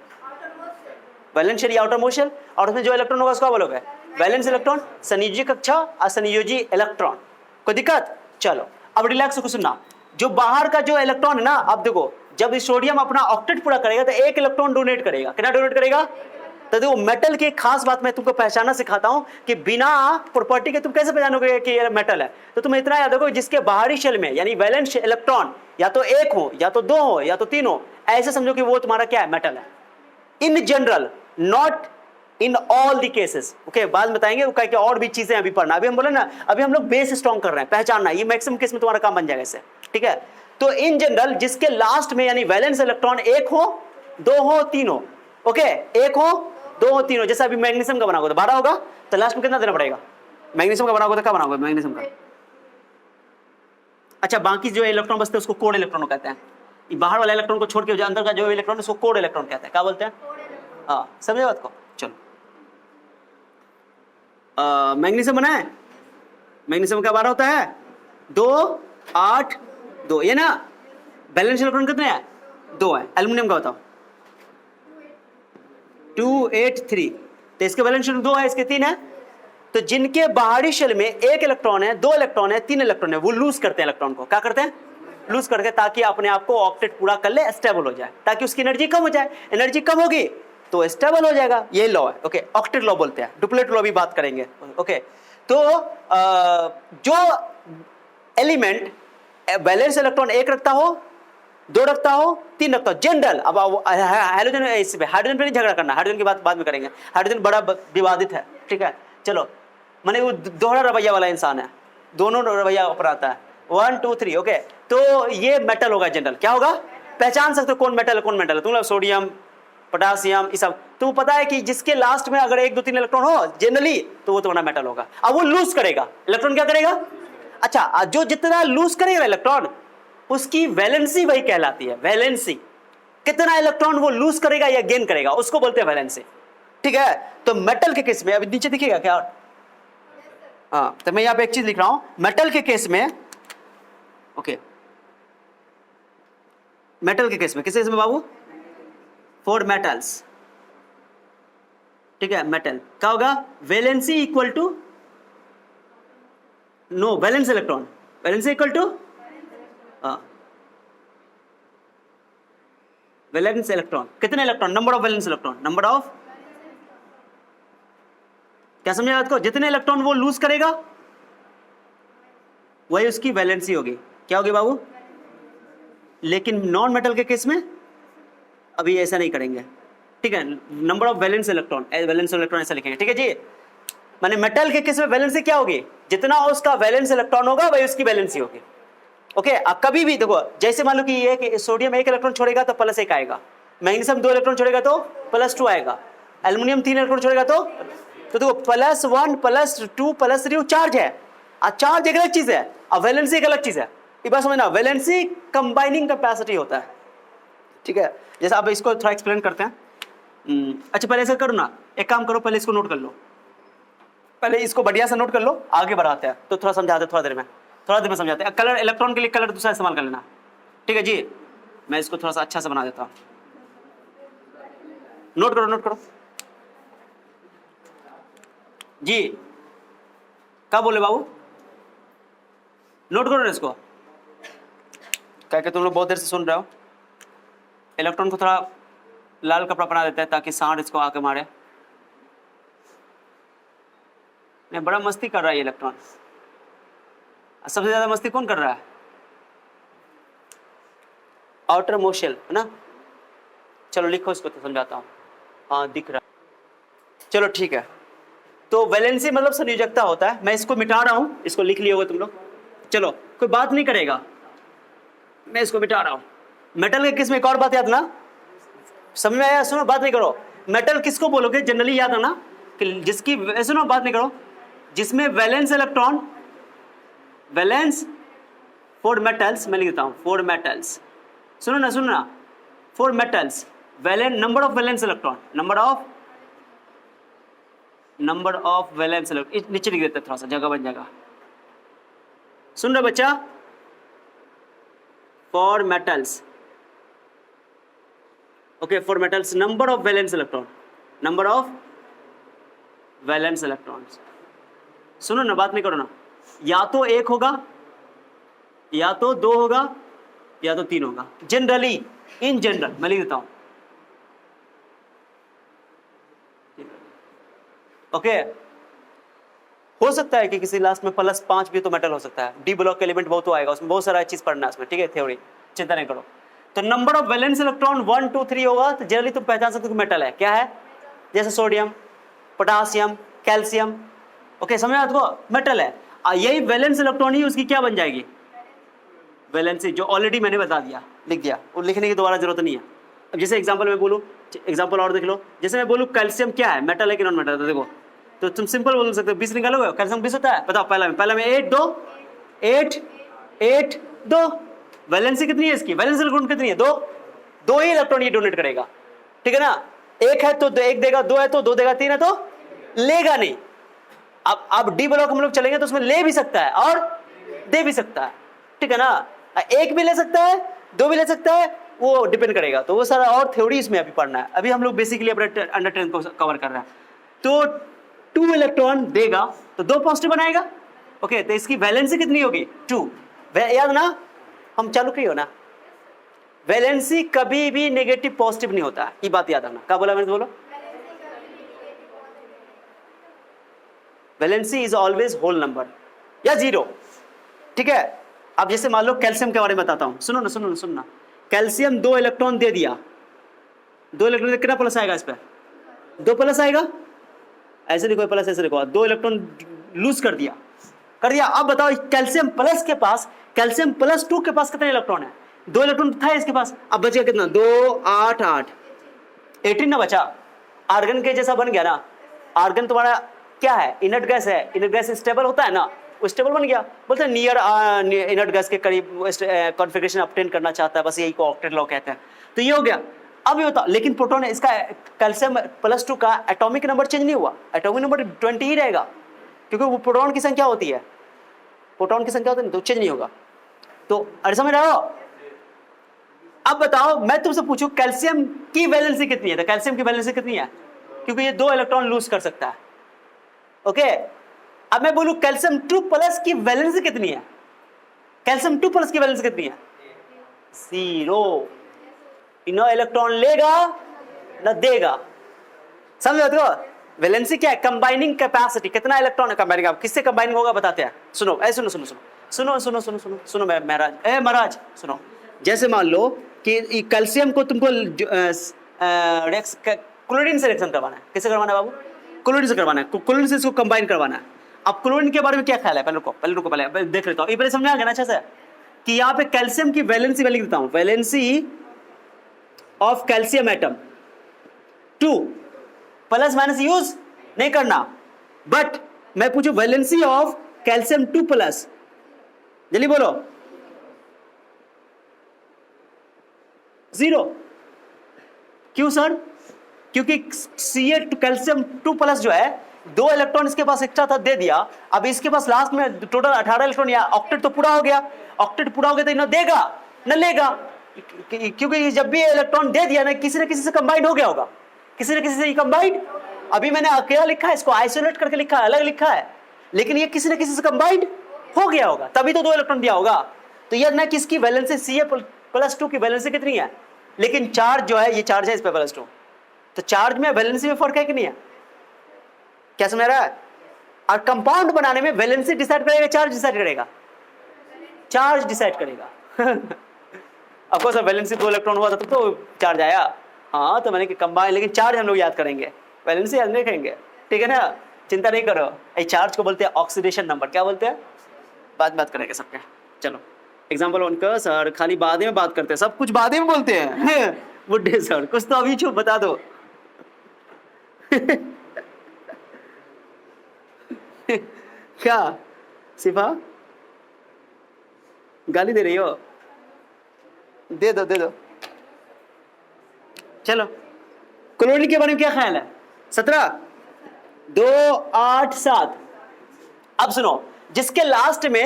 वैलेंस शेल या आउटर मोस्ट शेल, और उसमें जो इलेक्ट्रॉन होगा उसको बोलोगे वैलेंस इलेक्ट्रॉन। संयोजी कक्षा, असंयोजी इलेक्ट्रॉन। कोई दिक्कत? चलो, अब रिलैक्स होकर सुनना। जो बाहर का जो इलेक्ट्रॉन है ना, अब देखो, जब ये सोडियम अपना ऑक्टेट पूरा करेगा तो 1 इलेक्ट्रॉन डोनेट करेगा। कितना डोनेट करेगा? तो देखो, मेटल की खास बात मैं तुमको पहचानना सिखाता हूं कि बिना प्रॉपर्टी के तुम कैसे पहचानोगे कि ये मेटल है। तो तुम इतना याद रखो, जिसके बाहरी शेल में यानी वैलेंस इलेक्ट्रॉन या तो 1 हो, या तो 2 हो, या तो 3 हो, ऐसे समझो कि वो तुम्हारा क्या है? मेटल है। In general, not in all the cases. Okay, बाद में बताएंगे क्या क्या और भी चीजें अभी पढ़ना। अभी हम बोले ना, अभी हम लोग बेस स्ट्रॉन्ग कर रहे हैं, पहचानना। ये मैक्सिमम केस में तुम्हारा काम बन जाएगा इससे। ठीक है, तो इन जनरल जिसके लास्ट में यानी वैलेंस इलेक्ट्रॉन 1 हो, 2 हो, 3 हो। ओके, 1 हो, 2 हो, 3 हो। जैसे अभी मैग्नीशियम का बनाओगे तो 12 होगा, तो लास्ट में कितना देना पड़ेगा? मैग्नीशियम का बनाओगे तो क्या बनाओगे मैग्नीशियम का? अच्छा, बाकी जो इलेक्ट्रॉन बचते हैं उसको कोड इलेक्ट्रॉन कहते हैं। ये बाहर वाला इलेक्ट्रॉन को छोड़ के जो अंदर का जो इलेक्ट्रॉन है उसको कोड इलेक्ट्रॉन कहते हैं। क्या बोलते हैं? हाँ, समझे बात को? चलो, मैग्नीशियम बना है। मैग्नीशियम का 12 होता है, 2 8 2, ये ना। बैलेंस इलेक्ट्रॉन कितने हैं? 2 है। एल्युमिनियम का बताओ? 2 8 3। तो इसके बैलेंस 2 है, इसके 3 है। तो जिनके बाहरी शेल में एक इलेक्ट्रॉन है, दो इलेक्ट्रॉन है, तीन इलेक्ट्रॉन है, वो लूज करते हैं इलेक्ट्रॉन को। क्या करते हैं? लूज करके, ताकि अपने आप को ऑक्टेट पूरा कर ले, स्टेबल हो जाए, ताकि उसकी एनर्जी कम हो जाए। एनर्जी कम होगी तो स्टेबल हो जाएगा, ये लॉ है। ओके, ऑक्टेट लॉ बोलते हैं। डुप्लेट लॉ भी बात करेंगे। ओके, तो जो एलिमेंट वैलेंस इलेक्ट्रॉन एक रखता हो, दो रखता हो, तीन रखता हो, जनरल। अब हाइड्रोजन, इस पे हाइड्रोजन पे नहीं झगड़ा करना, हाइड्रोजन की बात बाद में करेंगे। हाइड्रोजन बड़ा विवादित है, ठीक है। चलो, माने वो दोहरा रवैया वाला इंसान है, दोनों रवैया अपनाता है। 1 2 3। ओके, तो ये मेटल होगा जनरल। क्या होगा? पहचान सकते हो कौन मेटल है, कौन मेटल है। तुम लोग सोडियम, पोटासियम, ये सब तो पता है कि जिसके लास्ट में अगर 1 2 3 इलेक्ट्रॉन हो जनरली, तो वो तुम्हारा मेटल होगा। अब वो लूज करेगा इलेक्ट्रॉन, क्या करेगा? अच्छा, जो जितना लूज करेगा इलेक्ट्रॉन, उसकी वैलेंसी वही कहलाती है। वैलेंसी, कितना इलेक्ट्रॉन वो लूज करेगा या गेन करेगा, उसको बोलते हैं वैलेंसी, ठीक है। तो मेटल के केस में, अभी नीचे दिखेगा क्या? हाँ, तो मैं यहाँ पे एक चीज लिख रहा हूं, मेटल के केस में। ओके, मेटल के केस में, किस केस में बाबू? फॉर मेटल्स, ठीक है। मेटल क्या होगा? Valency equal to, no, valence electron, valency equal to valence electron. कितने electron? Number of valence electron, number of, क्या समझा बात को? जितने इलेक्ट्रॉन वो लूज करेगा वही उसकी वैलेंसी होगी। क्या होगी बाबू? लेकिन नॉन मेटल के केस में अभी ऐसा नहीं करेंगे, ठीक है। Number of valence electron, valence electron ऐसा लिखेंगे, ठीक है जी। माने मेटल के केस में वैलेंसी क्या होगी? जितना उसका वैलेंस इलेक्ट्रॉन होगा वही उसकी वैलेंसी होगी। ओके, अब कभी भी देखो, जैसे मान लो कि ये कि सोडियम 1 इलेक्ट्रॉन छोड़ेगा तो +1 आएगा, मैग्नीशियम 2 इलेक्ट्रॉन छोड़ेगा तो +2 आएगा, एल्युमिनियम 3 इलेक्ट्रॉन छोड़ेगा तो देखो +1 +2 +3 चार्ज है। चार्ज एक अलग चीज है, अब वैलेंसी एक अलग चीज है। ये बात समझना, वैलेंसी कंबाइनिंग कैपेसिटी होता है, ठीक है। जैसे अब इसको थोड़ा एक्सप्लेन करते हैं। अच्छा, पहले ऐसा करो ना, एक काम करो, पहले इसको नोट कर लो, पहले इसको बढ़िया से नोट कर लो, आगे बढ़ाते हैं तो थोड़ा समझाते हैं, थोड़ा देर में समझाते हैं। कलर, इलेक्ट्रॉन के लिए कलर दूसरा इस्तेमाल कर लेना, ठीक है जी। मैं इसको थोड़ा सा अच्छा से बना देता हूं, नोट करो, नोट करो जी। क्या बोले बाबू? नोट करो ना इसको, क्या तुम लोग बहुत देर से सुन रहे हो। इलेक्ट्रॉन को थोड़ा लाल कपड़ा पहना देते हैं ताकि सांड इसको आके मारे। नहीं, बड़ा मस्ती कर रहा है ये इलेक्ट्रॉन। सबसे ज्यादा मस्ती कौन कर रहा है? आउटर मोस्ट शेल, है ना। चलो लिखो इसको तो समझाता हूँ। हाँ, दिख रहा है, चलो ठीक है। तो वैलेंसी मतलब संयोजकता होता है। मैं इसको मिटा रहा हूँ, इसको लिख लिया होगा तुम लोग, चलो कोई बात नहीं करेगा, मैं इसको मिटा रहा हूँ। मेटल के केस में एक और बात याद ना, समझ में आया? सुनो, बात नहीं करो। मेटल किसको बोलोगे जनरली, याद आना कि जिसकी, सुनो बात नहीं करो, जिसमें valence electron, valence for metals, मैं लिख देता हूं फॉर मेटल्स, सुनो ना, for metals valence, number of valence electron, number of valence electron, नीचे लिख देते थोड़ा सा, जगह बन जाएगा। सुन रहे बच्चा? For metals, okay, for metals number of valence electron, number of valence electrons. सुनो ना, बात नहीं करो ना, या तो 1 होगा, या तो 2 होगा, या तो 3 होगा। जनरली, इन जनरल मैं लिख देता हूं, ओके। हो सकता है कि किसी लास्ट में +5 भी तो मेटल हो सकता है। डी ब्लॉक एलिमेंट बहुत आएगा, उसमें बहुत सारा चीज पढ़ना है उसमें, ठीक है, थ्योरी, चिंता नहीं करो। तो नंबर ऑफ वैलेंस इलेक्ट्रॉन 1 2 3 होगा तो जनरली तुम पहचान सकते हो कि मेटल है। क्या है? जैसे सोडियम, पोटासियम, कैल्शियम, ओके, समझ आपको, मेटल है। यही वैलेंस इलेक्ट्रॉन ही उसकी क्या बन जाएगी? वैलेंसी, जो ऑलरेडी मैंने बता दिया, लिख दिया, वो लिखने की दोबारा जरूरत नहीं है। अब जैसे एग्जांपल मैं बोलूं, एग्जांपल और देख लो, जैसे मैं बोलूं कैल्शियम क्या है, मेटल है कि नॉन मेटल, तो देखो, तो तुम सिंपल बोल सकते हो, 20 निकालोगे, कैल्शियम 20 होता है, बताओ। पहला में 8 2 8 8 2, वैलेंसी कितनी है इसकी? वैलेंस इलेक्ट्रॉन कितनी है? 2 ही इलेक्ट्रॉन ये डोनेट करेगा, ठीक है ना। 1 है तो 1 देगा, 2 है तो 2 देगा, 3 है तो लेगा नहीं। अब डी ब्लॉक हम लोग चलेंगे तो उसमें ले भी सकता है और दे भी सकता है, ठीक है ना। 1 भी ले सकता है, 2 भी ले सकता है, वो डिपेंड करेगा। तो वो सारा और थ्योरी इसमें अभी पढ़ना है। अभी हम लोग बेसिकली अपने अंडर 10 को कवर कर रहे हैं। तो 2 इलेक्ट्रॉन देगा तो 2 पॉजिटिव बनाएगा। ओके, तो इसकी वैलेंसी कितनी होगी? 2। याद ना, हम चालू करिए ना, वैलेंसी कभी भी नेगेटिव पॉजिटिव नहीं होता, ये बात याद रखना। क्या बोला मैंने? बोलो, valency is always whole number या जीरो। ठीक है, अब जैसे मान लो कैल्शियम के बारे में बताता हूं, सुनो ना सुनो ना। कैल्शियम 2 इलेक्ट्रॉन दे दिया, 2 इलेक्ट्रॉन कितना प्लस आएगा? इस पर 2 प्लस आएगा। ऐसे लिखो प्लस, ऐसे लिखो, 2 इलेक्ट्रॉन लूज कर दिया। अब बताओ कैल्शियम प्लस के पास, कैल्शियम प्लस 2 के पास कितने इलेक्ट्रॉन है? 2 इलेक्ट्रॉन था इसके पास, अब बच गया कितना? 2 8 8 18 ना बचा। आर्गन के जैसा बन गया ना। आर्गन तुम्हारा क्या है? इनर्ट गैस है। इनर्ट गैस स्टेबल होता है ना, वो स्टेबल बन गया। बोलते हैं नियर इनर्ट गैस के करीब कॉन्फ़िगरेशन ऑब्टेन करना चाहता है, बस यही को ऑक्टेट लॉ कहते हैं। तो ये हो गया। अब ये बताओ, लेकिन प्रोटॉन इसका कैल्शियम प्लस 2 का एटॉमिक नंबर चेंज नहीं हुआ, एटॉमिक नंबर 20 ही रहेगा, क्योंकि वो प्रोटॉन की संख्या होती है, प्रोटॉन की संख्या होती है, तो चेंज नहीं होगा। तो अरे समझ रहे हो? अब बताओ, मैं तुमसे पूछूं कैल्शियम की वैलेंसी कितनी है, तो कैल्शियम की वैलेंसी कितनी है? क्योंकि ये 2 इलेक्ट्रॉन लूज कर सकता है। ओके, अब मैं बोलूं कैल्शियम 2 प्लस की वैलेंसी कितनी है? कैल्शियम 2 प्लस की वैलेंसी कितनी है? 0। न इलेक्ट्रॉन लेगा न देगा। समझ रहे हो? वैलेंसी क्या है? कंबाइनिंग कैपेसिटी, कितना इलेक्ट्रॉन है कंबाइनिंग। किससे कंबाइनिंग होगा बताते हैं, सुनो। ऐसे सुनो सुनो सुनो सुनो सुनो सुनो सुनो सुनो महाराज, महाराज सुनो। जैसे मान लो कि कैल्शियम को तुमको क्लोरीन से रिएक्शन करवाना है। किससे करवाना है बाबू? क्लोरीन से करवाना है। क्लोरीन से इसको कंबाइन करवाना है। अब क्लोरीन के बारे में क्या ख्याल है? पहले देख लेता हूँ, ये पहले समझ आ गया ना अच्छे से कि यहाँ पे कैल्शियम की वैलेंसी मैं लिख देता हूँ। Valency of calcium atom 2, plus minus use नहीं करना, बट मैं पूछूं वैलेंसी ऑफ कैल्शियम 2 प्लस, जल्दी बोलो। 0। क्यों सर? क्योंकि Ca कैल्शियम 2 प्लस जो है 2 इलेक्ट्रॉन इसके पास एक्स्ट्रा था, दे दिया। अब इसके पास लास्ट में टोटल 18 इलेक्ट्रॉन, या ऑक्टेट तो पूरा हो गया। ऑक्टेट पूरा हो गया तो न देगा न लेगा, क्योंकि जब भी इलेक्ट्रॉन दे दिया ना किसी न किसी से कंबाइंड हो गया होगा, किसी न किसी से कंबाइंड। अभी मैंने अकेला लिखा है, इसको आइसोलेट करके लिखा है, अलग लिखा है, लेकिन ये किसी न किसी से कंबाइंड हो गया होगा, तभी तो 2 इलेक्ट्रॉन दिया होगा। तो यह ना किसकी वैलेंसी Ca+2 की वैलेंसी कितनी है, लेकिन चार्ज जो है, ये चार्ज है इस पे +2, तो चार्ज में वैलेंसी में फर्क है कि नहीं है? क्या समझ रहा है? और कंपाउंड बनाने में वैलेंसी डिसाइड करेगा, चार्ज डिसाइड करेगा? चार्ज डिसाइड करेगा। ऑफ कोर्स वैलेंसी 2 इलेक्ट्रॉन हुआ था तो चार्ज आया। हाँ, तो मैंने कंबाइन, लेकिन चार्ज हम लोग याद करेंगे, वैलेंसी याद नहीं करेंगे। ठीक है ना, चिंता नहीं करो। ये चार्ज को बोलते हैं ऑक्सीडेशन नंबर। क्या बोलते हैं? बात करेंगे सबके। चलो एग्जाम्पल 1 का सर, खाली बाद में बात करते हैं, सब कुछ बाद में बोलते हैं। बुड्ढे सर, कुछ तो अभी चुप बता दो। क्या सिफा गाली दे रही हो? दे दो। चलो क्लोरीन के बारे में क्या ख्याल है? 17 2 8 7। अब सुनो, जिसके लास्ट में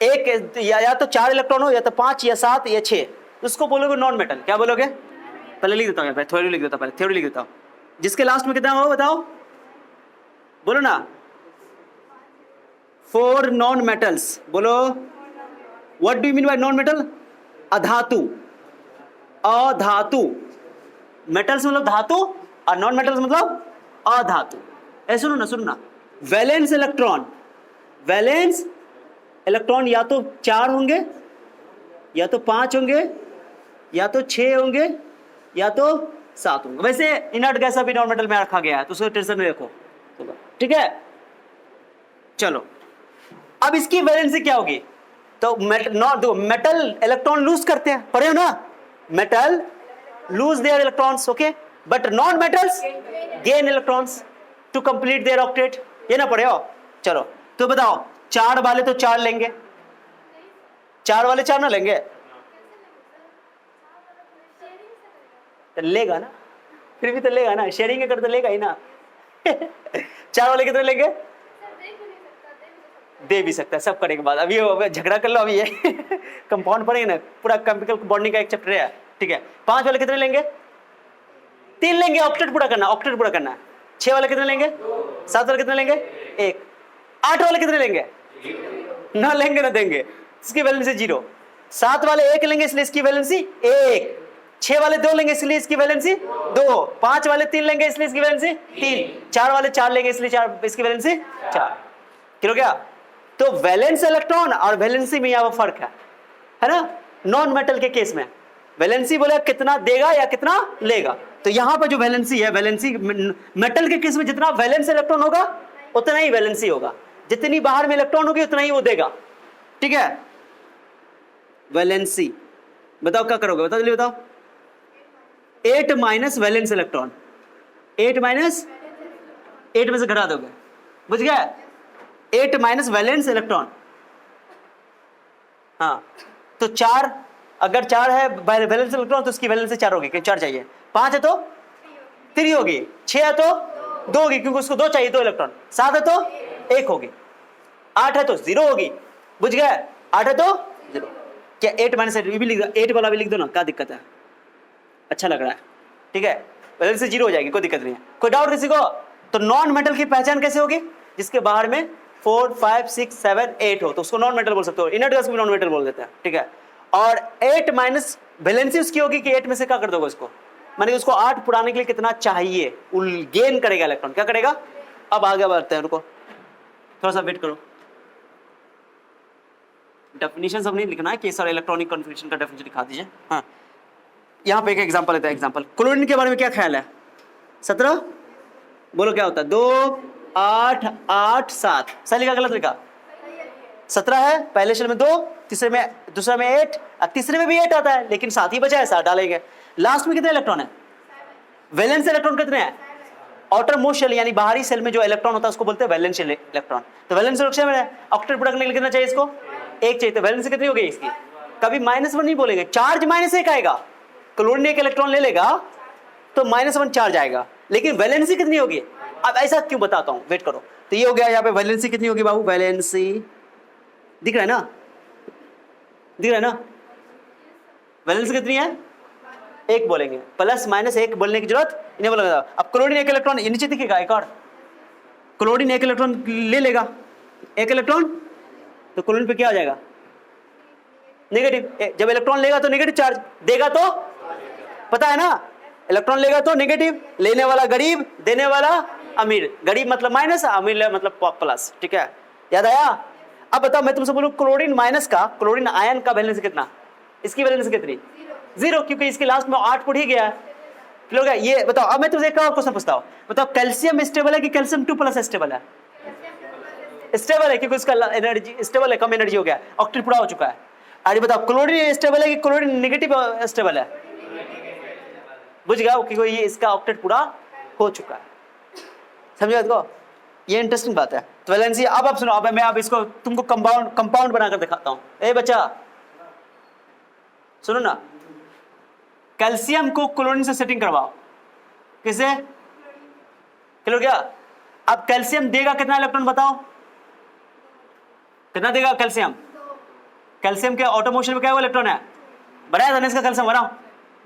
एक या तो 4 इलेक्ट्रॉन हो, या तो 5 या 7 या 6, उसको बोलोगे नॉन मेटल। क्या बोलोगे? पहले लिख देता हूँ, थ्योरी लिख देता हूँ, पहले थ्योरी लिख देता हूँ। जिसके लास्ट में कितना हो बताओ, बोलो ना। 4 नॉन मेटल्स, बोलो। What do you mean by non metal? अधातु। अधातु, मेटल्स मतलब धातु और नॉन मेटल्स मतलब अधातु। ऐसे सुनो ना, वैलेंस इलेक्ट्रॉन या तो 4 होंगे, या तो 5 होंगे, या तो 6 होंगे, या तो 7 होंगे। वैसे इनर्ट गैस अभी नॉन मेटल में रखा गया है, तो उसको टेंशन नहीं रखो, ठीक है। चलो अब इसकी वैलेंसी क्या होगी? तो मेटल इलेक्ट्रॉन लूज करते हैं, पढ़े हो ना? Metal lose their electrons, okay, but non metals gain electrons to complete their octet. ये ना पढ़े हो? चलो तो बताओ, 4 वाले तो 4 लेंगे, 4 वाले 4 ना लेंगे? तो लेगा ना, फिर भी तो लेगा ना, शेयरिंग कर तो लेगा ही ना। 4 वाले कितने लेंगे? दे भी सकता है, सब करने के बाद। अभी झगड़ा कर लो, अभी ये कंपाउंड पढ़ेंगे ना, पूरा केमिकल बॉन्डिंग का एक चैप्टर है, ठीक है। 5 वाले कितने लेंगे? 3 लेंगे, ऑक्टेट पूरा करना, 6 वाले कितने लेंगे? 7 वाले कितने लेंगे 1, 8 वाले कितने लेंगे ना लेंगे ना देंगे, इसकी वैलेंसी 0, 7 वाले 1 लेंगे इसलिए इसकी वैलेंसी 1, 6 वाले 2 लेंगे इसलिए इसकी वैलेंसी 2, 5 वाले 3 लेंगे इसलिए इसकी वैलेंसी 3, 4 वाले 4 लेंगे इसलिए 4 इसकी वैलेंसी 4। क्लियर हो गया? तो वैलेंस इलेक्ट्रॉन और वैलेंसी में यहाँ फर्क है ना। नॉन मेटल के केस में वैलेंसी बोले कितना देगा या कितना लेगा, तो यहां पर जो वैलेंसी है, वैलेंसी मेटल के केस में जितना वैलेंस इलेक्ट्रॉन होगा उतना ही वैलेंसी होगा, जितनी बाहर में इलेक्ट्रॉन होगी उतना ही वो देगा। ठीक है, वैलेंसी बताओ क्या करोगे, बताओ जल्दी बताओ। 8 माइनस वैलेंस इलेक्ट्रॉन, 8 माइनस 8 में से घटा दोगे, बुझ गया? 8 माइनस वैलेंस इलेक्ट्रॉन, हाँ तो 4, अगर 4 है वैलेंस इलेक्ट्रॉन तो उसकी वैलेंसी 4 होगी, क्योंकि 4 चाहिए, 5 है तो 3 होगी, 6 है तो 2 होगी क्योंकि उसको 2 चाहिए 2 इलेक्ट्रॉन, 7 है तो 1 होगी, 8 है तो 0 होगी, बुझ गया? 8 है तो 0, क्या 8 माइनस 8 भी लिख दो, 8 वाला भी लिख दो ना, क्या दिक्कत है, अच्छा लग रहा है। ठीक है, वैलेंसी 0 हो जाएगी, कोई दिक्कत नहीं है। कोई डाउट किसी को? तो नॉन मेटल की पहचान कैसे होगी? जिसके बाहर में 4 5 6 7 8 हो तो उसको नॉन मेटल बोल सकते हो, इनर्ट गैस को भी नॉन मेटल बोल देते हैं। ठीक है, और 8 माइनस वैलेंसी उसकी होगी कि 8 में से क्या कर दोगे उसको, माने उसको 8 पुराने के लिए कितना चाहिए, गेन करेगा इलेक्ट्रॉन, क्या करेगा? अब आगे बढ़ते हैं, उनको थोड़ा सा वेट करो, डेफिनेशन सब नहीं लिखना है, केस और इलेक्ट्रॉनिक कॉन्फ़िगरेशन का डेफिनेशन दिखा दीजिए। हाँ, यहाँ पे एक एग्जांपल लेते हैं। एग्जांपल, क्लोरीन के बारे में क्या ख्याल है? 17 बोलो क्या होता है? 2 8 8 7, सही लिखा गलत लिखा? 17 है, पहले शेल में 2, तीसरे में, दूसरा में 8, तीसरे में भी 8 आता है लेकिन 7 ही बचा है, 7 डालेंगे। लास्ट में कितने इलेक्ट्रॉन है? वैलेंस इलेक्ट्रॉन कितने हैं? आउटर मोस्ट शेल यानी बाहरी सेल में जो इलेक्ट्रॉन होता है उसको बोलते हैं वैलेंस इलेक्ट्रॉन। तो वैलेंस इलेक्ट्रॉन में ऑक्टेट प्रोडक्ट निकल कितना चाहिए इसको? 1 चाहिए, तो वैलेंस कितनी हो गई इसकी? कभी -1 नहीं बोलेंगे, चार्ज -1 आएगा, क्लोरीन एक इलेक्ट्रॉन ले लेगा तो -1 चार्ज आएगा, लेकिन वैलेंसी कितनी होगी? अब ऐसा क्यों बताता हूं, वेट करो। तो ये हो गया, यहाँ पे वैलेंसी कितनी होगी बाबू? वैलेंसी दिख रहा है ना, दिख रहा है ना, वैलेंसी कितनी है? 1 बोलेंगे, प्लस माइनस 1 बोलने की जरूरत नहीं बोलेगा। अब क्लोरीन एक इलेक्ट्रॉन नीचे दिखेगा, एक और क्लोरीन एक इलेक्ट्रॉन ले लेगा, 1 इलेक्ट्रॉन, तो क्लोरीन पे क्या आ जाएगा? नेगेटिव। जब इलेक्ट्रॉन लेगा तो नेगेटिव चार्ज देगा, तो पता है ना, इलेक्ट्रॉन लेगा तो नेगेटिव, लेने वाला गरीब, देने वाला अमीर, गरीब मतलब माइनस, अमीर मतलब प्लस। ठीक है, याद आया? अब बताओ, मैं तुमसे बोलूं क्लोरीन माइनस का, क्लोरीन आयन का वैलेंस कितना? इसकी वैलेंस कितनी? 0, क्योंकि इसके लास्ट में 8 पुट ही गया है। क्लियर हो गया? ये बताओ। अब मैं तुमसे एक और क्वेश्चन पूछता हूं, बताओ कैल्शियम स्टेबल है कि कैल्शियम 2+ स्टेबल है? स्टेबल है, क्योंकि उसका एनर्जी स्टेबल है, कम एनर्जी हो गया, ऑक्टेट पूरा हो चुका है। अरे बताओ क्लोरीन स्टेबल है कि क्लोरीन नेगेटिव स्टेबल है? बुझ गया, क्योंकि ये इसका ऑक्टेट पूरा हो चुका है। समझे इसको? ये इंटरेस्टिंग बात है। तो वैलेंसी, अब आप सुनो, अब मैं अब इसको तुमको कंपाउंड बनाकर दिखाता हूं। ए बच्चा सुनो ना, कैल्शियम को क्लोरीन से सेटिंग करवाओ, किसे? क्लियर हो गया? अब कैल्शियम देगा कितना इलेक्ट्रॉन बताओ, कितना देगा कैल्शियम? कैल्शियम के ऑटोमोशन में क्या इलेक्ट्रॉन है? बनाया था ना इसका कैल्शियम, बनाओ,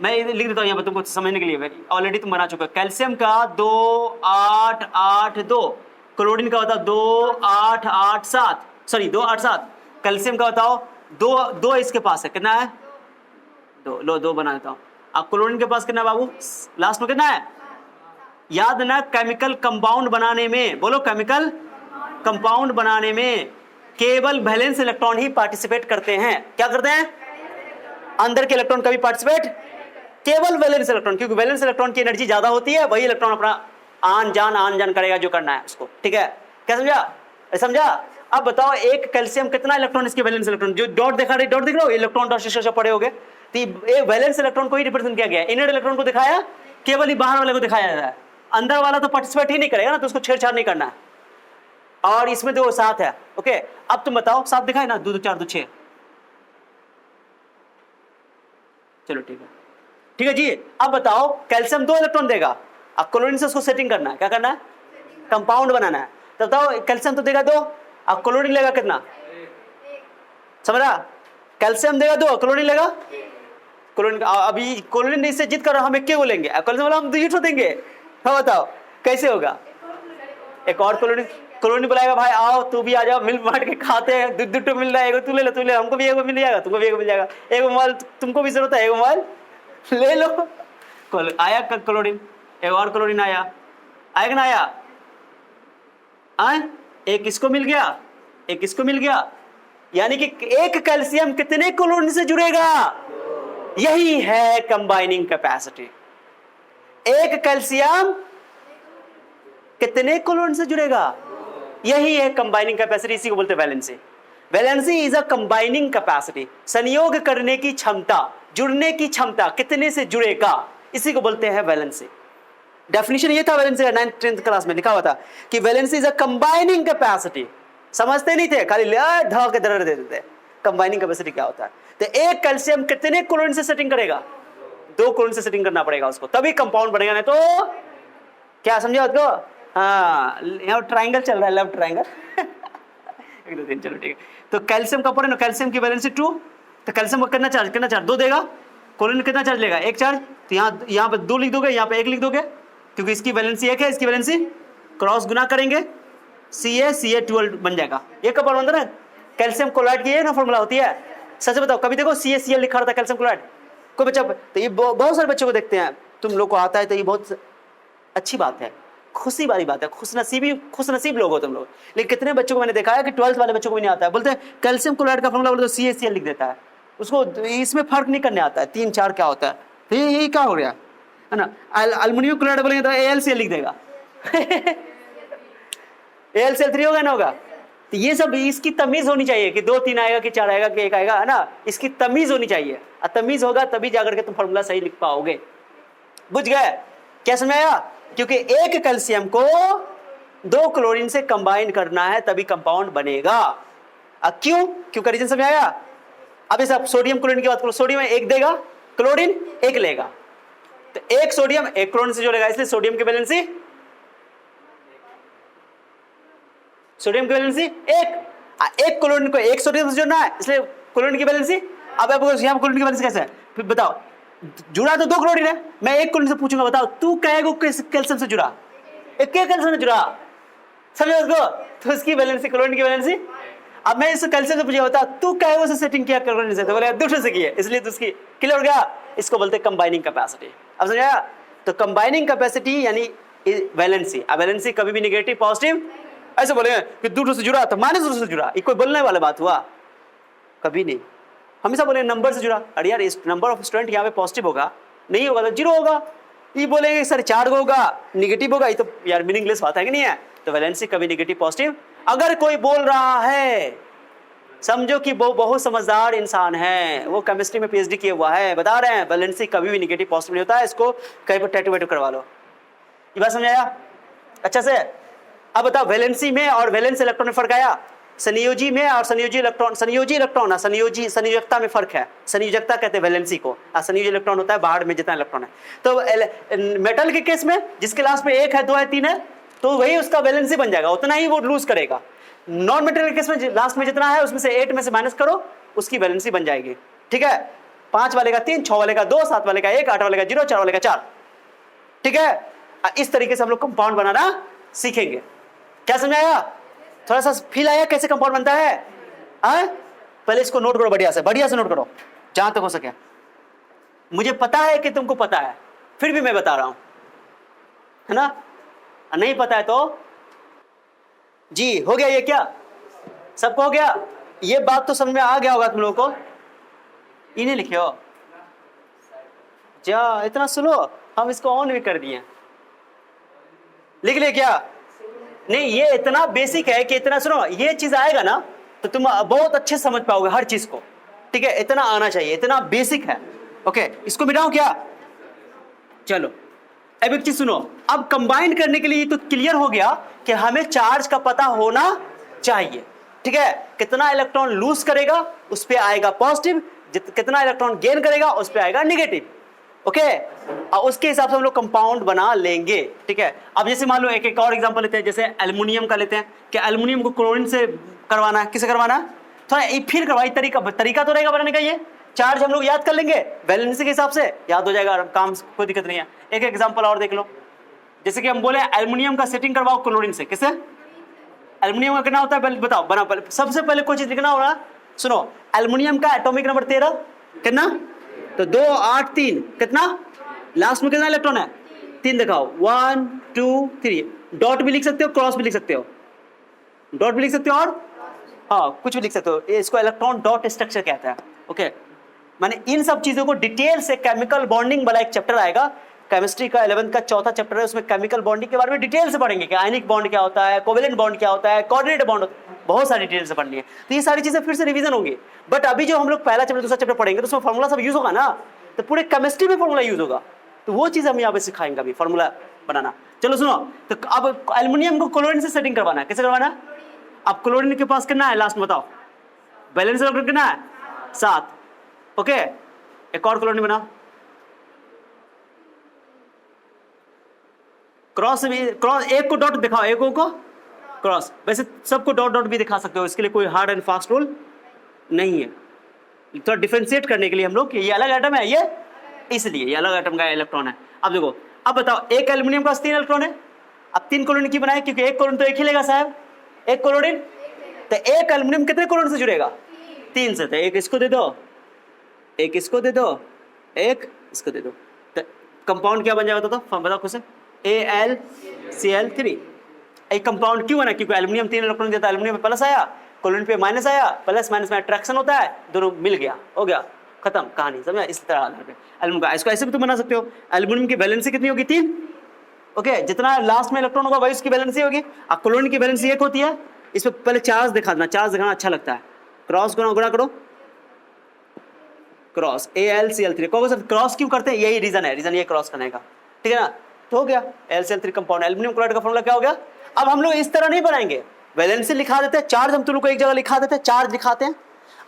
मैं लिख देता हूं यहाँ पर तुमको समझने के लिए, ऑलरेडी तुम बना चुके हो। कैल्शियम का 2 8 8 2, क्लोरीन का बताओ 2 8 8 7, सॉरी 2 8 7, कैल्शियम का बताओ 2 इसके पास है, कितना है? 2, लो 2 बना देता हूं। अब क्लोरीन के पास कितना है बाबू? लास्ट में कितना है? याद ना, केमिकल कंपाउंड बनाने में, बोलो केमिकल कंपाउंड बनाने में केवल वैलेंस इलेक्ट्रॉन ही पार्टिसिपेट करते हैं। क्या करते हैं? अंदर के इलेक्ट्रॉन कभी पार्टिसिपेट, केवल वैलेंस इलेक्ट्रॉन, क्योंकि वैलेंस इलेक्ट्रॉन की एनर्जी ज्यादा होती है, वही इलेक्ट्रॉन अपना आन जान करेगा जो करना है उसको। ठीक है, क्या समझा? समझा? अब बताओ, एक कैल्शियम कितना इलेक्ट्रॉन इसके वैलेंस इलेक्ट्रॉन, जो डॉट दिखा रहे, डॉट दिख रहा हो, इलेक्ट्रॉन डॉट से पड़े होगे, तो ये वैलेंस इलेक्ट्रॉन को ही रिप्रेजेंट किया गया है। इनर इलेक्ट्रॉन को दिखाया, केवल ही बाहर वाले को दिखाया जाता है, अंदर वाला तो पार्टिसिपेट ही नहीं करेगा ना, तो उसको छेड़छाड़ नहीं करना है। और इसमें तो 7 है। ओके, अब तुम बताओ, 7 दिखाए ना, 2 2 4 2 6, चलो ठीक है, ठीक है जी। अब बताओ, कैल्शियम 2 इलेक्ट्रॉन देगा, अब क्लोरीन से उसको सेटिंग करना है, क्या करना है? कंपाउंड बनाना है। तो बताओ, कैल्शियम तो देगा 2, अब क्लोरीन लेगा कितना? समझा? कैल्शियम देगा 2, क्लोरीन लेगा, क्लोरीन अभी क्लोरीन इससे जिद कर रहा, हम 1 बोलेंगे, क्लोरीन वाला हम 2 देंगे। हाँ बताओ कैसे होगा? एक और कॉलोनी बुलाएगा, भाई आओ तू भी आ जाओ, मिल बांट के खाते हैं, दूध दूध मिल रहा है, एगो तू ले लो, तू ले, हमको भी एगो मिल जाएगा, तुमको भी एगो मिल जाएगा, एगो मोबाइल तुमको भी जरूरत है, एगो मोबाइल ले लो। आया कॉलोनी, एक और कॉलोनी आया ना आया, एक इसको मिल गया, एक इसको मिल गया, यानी कि एक कैल्शियम कितने कॉलोनी से जुड़ेगा? यही है कंबाइनिंग कैपेसिटी। एक कैल्शियम कितने कॉलोनी से जुड़ेगा? यही है कंबाइनिंग कैपेसिटी, इसी को बोलते हैं valency. Valency is a combining capacity, संयोग करने की क्षमता, जुड़ने की क्षमता, कितने से जुड़ेगा, इसी को बोलते हैं वैलेंसी। डेफिनेशन ये था वैलेंसी का, 9th 10th क्लास में लिखा हुआ था कि valency is a combining capacity. समझते नहीं थे, खाली धा के दर्द दे देते। कंबाइनिंग कैपेसिटी क्या होता है? तो एक कैल्शियम कितने कॉलोनी से सेटिंग करेगा? 2 कॉलोनी से सेटिंग करना पड़ेगा उसको, तभी कंपाउंड बनेगा, नहीं तो क्या समझे उसको? हाँ, यहाँ ट्राइंगल चल रहा है, लव ट्राइंगल। 1 2 3 चलो ठीक है। तो कैल्शियम का पढ़े ना, कैल्शियम की वैलेंसी 2, तो कैल्शियम को कितना चार्ज 2 देगा, कॉलोनी कितना चार्ज लेगा? 1 चार्ज। तो यहाँ पे 2 लिख दोगे, यहाँ पे 1 लिख दोगे, क्योंकि इसकी वैलेंसी 1 है, इसकी वैलेंसी क्रॉस गुना करेंगे, Ca12 बन जाएगा। ये कब बन रहा है? कैल्शियम क्लोराइड की ये ना फॉर्मूला होती है। सच बताओ, कभी देखो CaCl लिखा रहता है कैल्शियम क्लोराइड? कोई बच्चा, तो ये बहुत सारे बच्चों को देखते हैं, तुम लोग को आता है तो ये बहुत अच्छी बात है, खुशी वाली बात है, खुश नसीब लोग हो तुम लोग। लेकिन कितने बच्चों को मैंने देखा है कि 12th वाले बच्चों को भी नहीं आता है, बोलते हैं कैल्शियम क्लोराइड का फॉर्मूला, बोलते CaCl लिख देता है, उसको इसमें फर्क नहीं करने आता है 3 4 क्या होता है। तो ये क्या हो गया है ना? अल्युमिनियम क्लोराइड बोलेंगे तो AlCl लिख देगा। AlCl3 होगा ना, होगा। तो ये सब, इसकी तमीज होनी चाहिए कि 2 3 आएगा कि 4 आएगा कि 1 आएगा, है ना? इसकी तमीज होनी चाहिए, और तमीज होगा तभी जाकर के तुम फॉर्मूला सही लिख पाओगे। बुझ गए? क्या समझ आया? क्योंकि एक कैल्शियम को 2 क्लोरीन से कंबाइन करना है, तभी कंपाउंड बनेगा। क्यों का रीजन समझ आया? अब इस सोडियम क्लोरीन की बात करो, सोडियम 1 देगा, क्लोरीन 1 लेगा, तो 1 सोडियम 1 क्लोरीन से जोड़ेगा, इसलिए सोडियम की वैलेंसी 1 क्लोरीन को 1 सोडियम से जोड़ना है, इसलिए क्लोरीन की वैलेंसी। अब यहाँ क्लोरीन की वैलेंसी कैसे है? फिर बताओ, जुड़ा तो 2 क्लोरीन है, मैं 1 क्लोरीन से पूछूंगा, बताओ तू कैल्शियम से जुड़ा? एक कैल्शियम से जुड़ा, समझो उसको, तो उसकी वैलेंसी, क्लोरीन की वैलेंसी। अब मैं इस कैल्शियम से पूछा, बता तू कैसे से सेटिंग किया क्लोरीन से? तो बोले दूसरे से किया, इसलिए तो उसकी क्लियर हो गया। इसको बोलते हैं कंबाइनिंग कैपेसिटी। अब समझ आया? तो कंबाइनिंग कैपेसिटी यानी वैलेंसी। अब वैलेंसी कभी भी नेगेटिव पॉजिटिव ऐसे बोलेंगे कि दूसरे से जुड़ा तो -2 से जुड़ा, ये कोई बोलने वाला बात हुआ? कभी नहीं। हमेशा बोलेंगे नंबर से जुड़ा, अरे यार इस नंबर ऑफ स्टूडेंट यहाँ पे पॉजिटिव होगा, नहीं होगा तो 0 होगा। ये बोलेंगे सर 4 होगा, निगेटिव होगा, ये तो यार मीनिंगलेस बात है कि नहीं है? तो वैलेंसी कभी नेगेटिव पॉजिटिव। अगर कोई बोल रहा है, समझो कि वो बहुत समझदार इंसान है, वो केमिस्ट्री में PhD किया हुआ है, बता रहे हैं वैलेंसी कभी भी नेगेटिव पॉजिटिव नहीं होता है, इसको कहीं पर टैटू वैटू करवा लो। ये बात समझ आया अच्छा से? अब बताओ, वैलेंसी में और वैलेंस इलेक्ट्रॉन में फर्क आया? संयोजी में और संयोजी इलेक्ट्रॉन, संयोजकता में फर्क है। संयोजकता कहते हैं वैलेंसी को, और संयोजी इलेक्ट्रॉन होता है बाहर में जितना इलेक्ट्रॉन है। तो मेटल के केस में जिसके लास्ट में 1 है, 2 है, 3 है, तो वही उसका वैलेंसी बन जाएगा, उतना ही वो लूज करेगा। नॉन मेटल के केस में लास्ट में जितना है उसमें से 8 में से माइनस करो, उसकी वैलेंसी बन जाएगी। ठीक है? 5 वाले का 3, 6 वाले का 2, 7 वाले का 1, 8 वाले का 0, 4 वाले का 4। ठीक है? इस तरीके से हम लोग कंपाउंड बनाना सीखेंगे। क्या समझाया? थोड़ा सा फील आया कैसे कंपाउंड बनता है? पहले इसको नोट करो, बढ़िया से नोट करो जहां तक हो सके। मुझे पता है कि तुमको पता है, फिर भी मैं बता रहा हूं, है ना? नहीं पता है तो जी हो गया। ये क्या सबको हो गया? ये बात तो समझ में आ गया होगा तुम लोगों को। इन्हें लिखे हो जा, इतना सुनो, हम इसको ऑन भी कर दिए। लिख ले क्या? नहीं, ये इतना बेसिक है कि इतना सुनो, ये चीज आएगा ना तो तुम बहुत अच्छे समझ पाओगे हर चीज को। ठीक है? इतना आना चाहिए, इतना बेसिक है। ओके, इसको मिटाऊं क्या? चलो अब एक चीज सुनो, अब कंबाइन करने के लिए तो क्लियर हो गया कि हमें चार्ज का पता होना चाहिए। ठीक है? कितना इलेक्ट्रॉन लूज करेगा उस पे आएगा पॉजिटिव, कितना इलेक्ट्रॉन गेन करेगा उस पे आएगा नेगेटिव। ओके, और उसके हिसाब से हम लोग कंपाउंड बना लेंगे। ठीक है? अब जैसे मान लो एक और एग्जांपल लेते हैं, जैसे एल्युमिनियम का लेते हैं कि एल्युमिनियम को क्लोरीन से करवाना है, किसे करवाना है? थोड़ा फिर करवाई, तरीका तो रहेगा बनाने का। ये चार्ज हम लोग याद कर लेंगे, वैलेंसी के हिसाब से याद हो जाएगा, काम कोई दिक्कत नहीं है। एक एग्जांपल और देख लो, जैसे कि हम बोले एल्युमिनियम का सेटिंग करवाओ क्लोरीन से, किससे? एल्युमिनियम का कितना होता है पहले बताओ, बना पहले सबसे पहले कोई चीज लिखना होगा। सुनो, एल्युमिनियम का एटॉमिक नंबर 13 कितना? तो 2 8 3 कितना? लास्ट में कितना इलेक्ट्रॉन है? 3 दिखाओ, 1 2 3। डॉट भी लिख सकते हो, क्रॉस भी लिख सकते हो, डॉट भी लिख सकते हो, और हाँ कुछ भी लिख सकते हो। इसको इलेक्ट्रॉन डॉट स्ट्रक्चर कहता है। ओके, माने इन सब चीजों को डिटेल से, केमिकल बॉन्डिंग वाला एक चैप्टर आएगा केमिस्ट्री का, 11th का चौथा चैप्टर है, उसमें केमिकल बॉन्डिंग के बारे में डिटेल से पढ़ेंगे कि आयनिक बॉन्ड क्या होता है, कोवेलेंट बॉन्ड क्या होता है, कोऑर्डिनेट बॉन्ड, बहुत सारी डिटेल से पढ़नी है। तो ये सारी चीजें फिर से रिवीजन होंगी। बट अभी जो हम लोग पहला चैप्टर दूसरा चैप्टर पढ़ेंगे तो उसमें फॉर्मूला सब यूज होगा ना, तो पूरे केमिस्ट्री में फॉर्मूला यूज होगा, तो वो चीज हम यहाँ पे सिखाएंगे अभी, फॉर्मूला बनाना। चलो सुनो, तो अब एल्युमिनियम को क्लोरीन से सेटिंग करवाना है, कैसे करवाना है? अब क्लोरीन के पास कितना है लास्ट में बताओ, बैलेंस इलेक्ट्रॉन कितना है? 7। ओके, एक और क्लोरीन बना, क्रॉस भी, क्रॉस एक को डॉट दिखाओ, एक को क्रॉस, वैसे सबको डॉट डॉट भी दिखा सकते हो, इसके लिए कोई हार्ड एंड फास्ट रूल नहीं है, थोड़ा डिफरेंशिएट करने के लिए हम लोग ये अलग एटम है, ये इसलिए ये अलग एटम का इलेक्ट्रॉन है। अब देखो, अब बताओ, एक एल्युमिनियम का 3 इलेक्ट्रॉन है, अब 3 क्लोरीन की बनाए, क्योंकि एक क्लोरीन तो एक ही लेगा साहब, एक क्लोरीन, तो एक एल्युमिनियम कितने क्लोरीन से जुड़ेगा? 3 से, तो एक इसको दे दो, एक इसको दे दो, एक इसको दे दो, तो कंपाउंड क्या बन जाएगा? तो बताओ खुद से, AlCl3। एक कंपाउंड क्यों बना? क्योंकि एल्युमिनियम 3 इलेक्ट्रॉन देता है, एल्युमिनियम पे प्लस आया, क्लोरीन पे माइनस आया, प्लस माइनस में अट्रैक्शन होता है, दोनों मिल गया, हो गया, खत्म कहानी, समझा? इस तरह एल्युमिनियम का, इसको ऐसे भी तुम बना सकते हो, एल्युमिनियम की वैलेंसी कितनी होगी? 3। ओके, जितना लास्ट में इलेक्ट्रॉन होगा वही उसकी वैलेंसी होगी। अब क्लोरीन की वैलेंसी 1 होती है, इस पे पहले चार्ज दिखा देना, चार्ज दिखाना अच्छा लगता है, क्रॉस गुणा करो, क्रॉस AlCl3 को सर क्रॉस क्यों करते हैं? यही रीजन है, रीजन ये क्रॉस करने का, ठीक है ना? तो हो गया AlCl3 कंपाउंड, एल्युमिनियम क्लोराइड का फॉर्मूला क्या हो गया? अब हम लोग इस तरह नहीं बनाएंगे, वैलेंसी लिखा देते हैं, चार्ज हम तुम लोग को एक जगह लिखा देते हैं, चार्ज लिखाते हैं,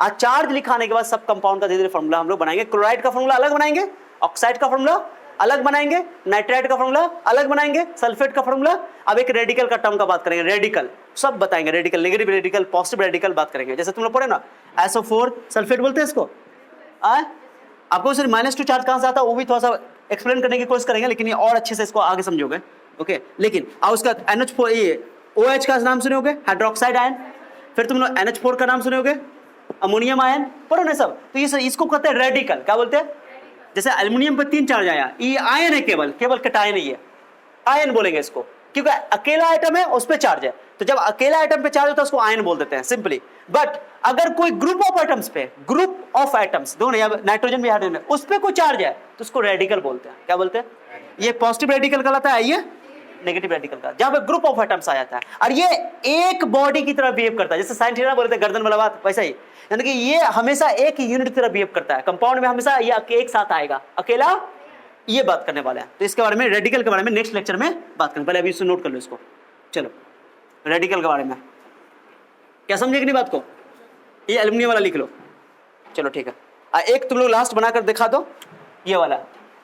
और चार्ज लिखाने के बाद सब कंपाउंड का धीरे धीरे फॉर्मूला हम लोग बनाएंगे। क्लोराइड का फॉर्मूला अलग बनाएंगे, ऑक्साइड का फॉर्मूला अलग बनाएंगे, नाइट्राइट का फॉर्मूला अलग बनाएंगे, सल्फेट का फॉर्मूला, अब एक रेडिकल का टर्म का बात करेंगे, रेडिकल सब बताएंगे, radical, negative radical, positive radical बात करेंगे। जैसे तुम लोग पढ़े ना, SO4 सल्फेट बोलते हैं इसको, आपको सिर्फ -2 चार्ज कहां से आता है वो भी थोड़ा सा एक्सप्लेन करने की कोशिश करेंगे, लेकिन ये और अच्छे से इसको आगे समझोगे। ओके, लेकिन अब उसका NH4, ये OH का नाम सुने होगे, हाइड्रोक्साइड आयन, फिर तुम लोग NH4 का नाम सुने होगे, अमोनियम आयन, पढ़ो ना सब, तो ये इसको कहते हैं रेडिकल। क्या बोलते हैं? जैसे एल्युमिनियम पर 3 चार्ज आया, ये आयन है, केवल कटायन नहीं है, आयन बोलेंगे इसको, क्योंकि अकेला आइटम है उस पर चार्ज है, तो जब अकेला आइटम पे चार्ज होता है उसको आयन बोल देते हैं सिंपली। बट अगर कोई ग्रुप ऑफ आइटम्स पे, ग्रुप ऑफ आइटम्स दोनों, या नाइट्रोजन भी हाइड्रोजन, उस पे कोई चार्ज है तो उसको रेडिकल बोलते हैं। क्या बोलते हैं? ये पॉजिटिव रेडिकल कहलाता है, ये नेगेटिव रेडिकल का, जहां पे ग्रुप ऑफ आइटम्स आ जाता है, और ये एक बॉडी की तरह बिहेव करता है, जैसे साइन थीटा बोलते हैं गर्दन वाला बात, वैसा ही, यानी कि ये हमेशा एक यूनिट की तरह बिहेव करता है, कंपाउंड में हमेशा ये एक साथ आएगा, अकेला, ये बात करने वाले हैं। तो इसके बारे में, रेडिकल के बारे में नेक्स्ट लेक्चर में बात करें, पहले अभी इसको नोट कर लो इसको। चलो, रेडिकल के बारे में क्या समझे कि नहीं बात को? ये एल्युमिनियम वाला लिख लो, चलो ठीक है। एक तुम लोग लास्ट बनाकर दिखा दो, ये वाला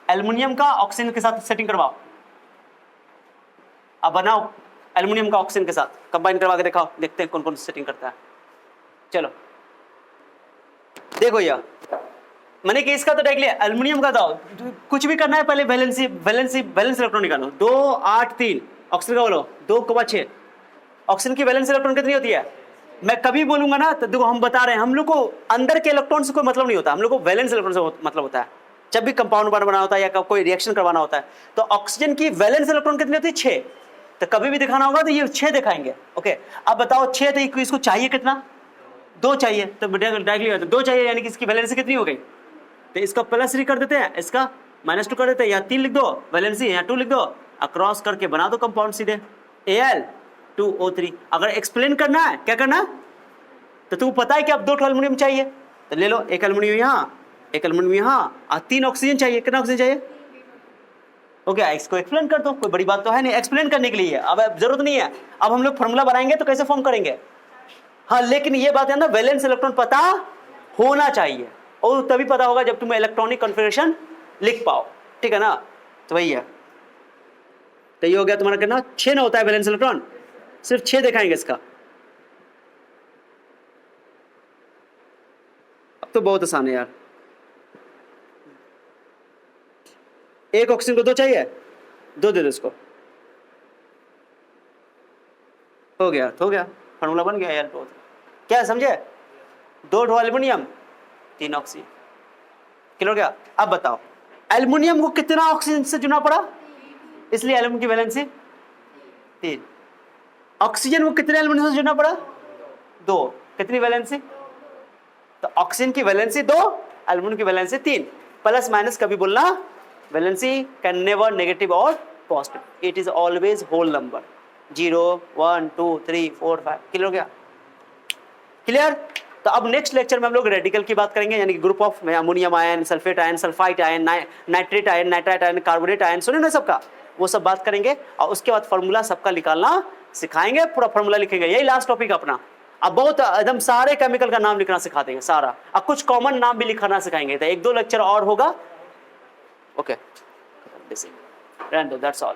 एल्युमिनियम का ऑक्सीजन के साथ सेटिंग करवाओ, अब बनाओ एल्युमिनियम का ऑक्सीजन के साथ कंबाइन करवा के दिखाओ, देखते हैं कौन कौन सेटिंग करता है। चलो देखो, यह मैंने कि इसका तो देख लिया, एल्युमिनियम का दाओ, कुछ भी करना है पहले बैलेंस इलेक्ट्रॉन निकालो, 2 8 3, ऑक्सीजन का बोलो 2,6, ऑक्सीजन की वैलेंस इलेक्ट्रॉन कितनी होती है? मैं कभी बोलूंगा ना तो देखो, हम बता रहे हैं, हम लोग को अंदर के इलेक्ट्रॉन से कोई मतलब नहीं होता, हम लोग को वैलेंस इलेक्ट्रॉन से मतलब होता है। जब भी कंपाउंड बनाना होता है या कोई रिएक्शन करवाना होता है, तो ऑक्सीजन की वैलेंस इलेक्ट्रॉन कितनी होती है? 6, तो कभी भी दिखाना होगा तो ये 6 दिखाएंगे। ओके, अब बताओ 6, तो इसको चाहिए कितना? 2 चाहिए, तो डायरेक्टली 2 चाहिए, यानी कि इसकी वैलेंसी कितनी हो गई? तो इसका +3 कर देते हैं, इसका -2 कर देते हैं, या 3 लिख दो वैलेंसी, या 2 लिख दो, अक्रॉस करके बना दो कंपाउंड सीधे, Al2O3। अगर एक्सप्लेन करना है, क्या करना है, तो तुम पता है कि अब 2 एल्युमिनियम चाहिए, तो ले लो, एक एल्युमिनियम यहाँ, एक एल्युमिनियम यहाँ, और 3 ऑक्सीजन चाहिए। कितना ऑक्सीजन चाहिए? ओके, इसको एक्सप्लेन कर दो, कोई बड़ी बात तो है नहीं एक्सप्लेन करने के लिए, अब जरूरत नहीं है। अब हम लोग फॉर्मूला बनाएंगे तो कैसे फॉर्म करेंगे, हाँ, लेकिन ये बात है ना, वैलेंस इलेक्ट्रॉन पता होना चाहिए, और तभी पता होगा जब तुम इलेक्ट्रॉनिक कॉन्फ़िगरेशन लिख पाओ, ठीक है ना? तो वही है, तो ये हो गया तुम्हारा, कितना 6 ना होता है वैलेंस इलेक्ट्रॉन, सिर्फ 6 दिखाएंगे इसका। अब तो बहुत आसान है यार, एक ऑक्सीजन को 2 चाहिए, 2 दे दो इसको, हो गया फार्मूला बन गया यार। क्या समझे? 2 एल्युमिनियम 3 ऑक्सीजन। क्लियर हो गया? अब बताओ एल्युमिनियम को कितना ऑक्सीजन से चुना पड़ा, इसलिए एल्युमिनियम की वैलेंसी 3। ऑक्सीजन को कितने एल्युमिनियम से चुना पड़ा 2, कितनी वैलेंसी? तो ऑक्सीजन की वैलेंसी 2, एल्युमिनियम की वैलेंसी 3। प्लस माइनस कभी बोलना, वैलेंसी कैन नेवर नेगेटिव और positive, it is always whole number 0 1 2 3 4 5। Clear हो गया? क्लियर? तो अब नेक्स्ट लेक्चर में हम लोग रेडिकल की बात करेंगे, यानी कि group of ammonium ion, sulphate ion, sulphite ion, nitrate ion, nitrite ion, carbonate ion, सुने ना सबका, वो सब बात करेंगे। और उसके बाद फॉर्मूला सबका निकालना सिखाएंगे, पूरा फॉर्मूला लिखेंगे। यही लास्ट टॉपिक अपना। अब बहुत एकदम सारे केमिकल का नाम लिखना सिखा देंगे सारा, अब कुछ कॉमन नाम भी लिखना सिखाएंगे। तो 1-2 लेक्चर और होगा। Okay, that's all.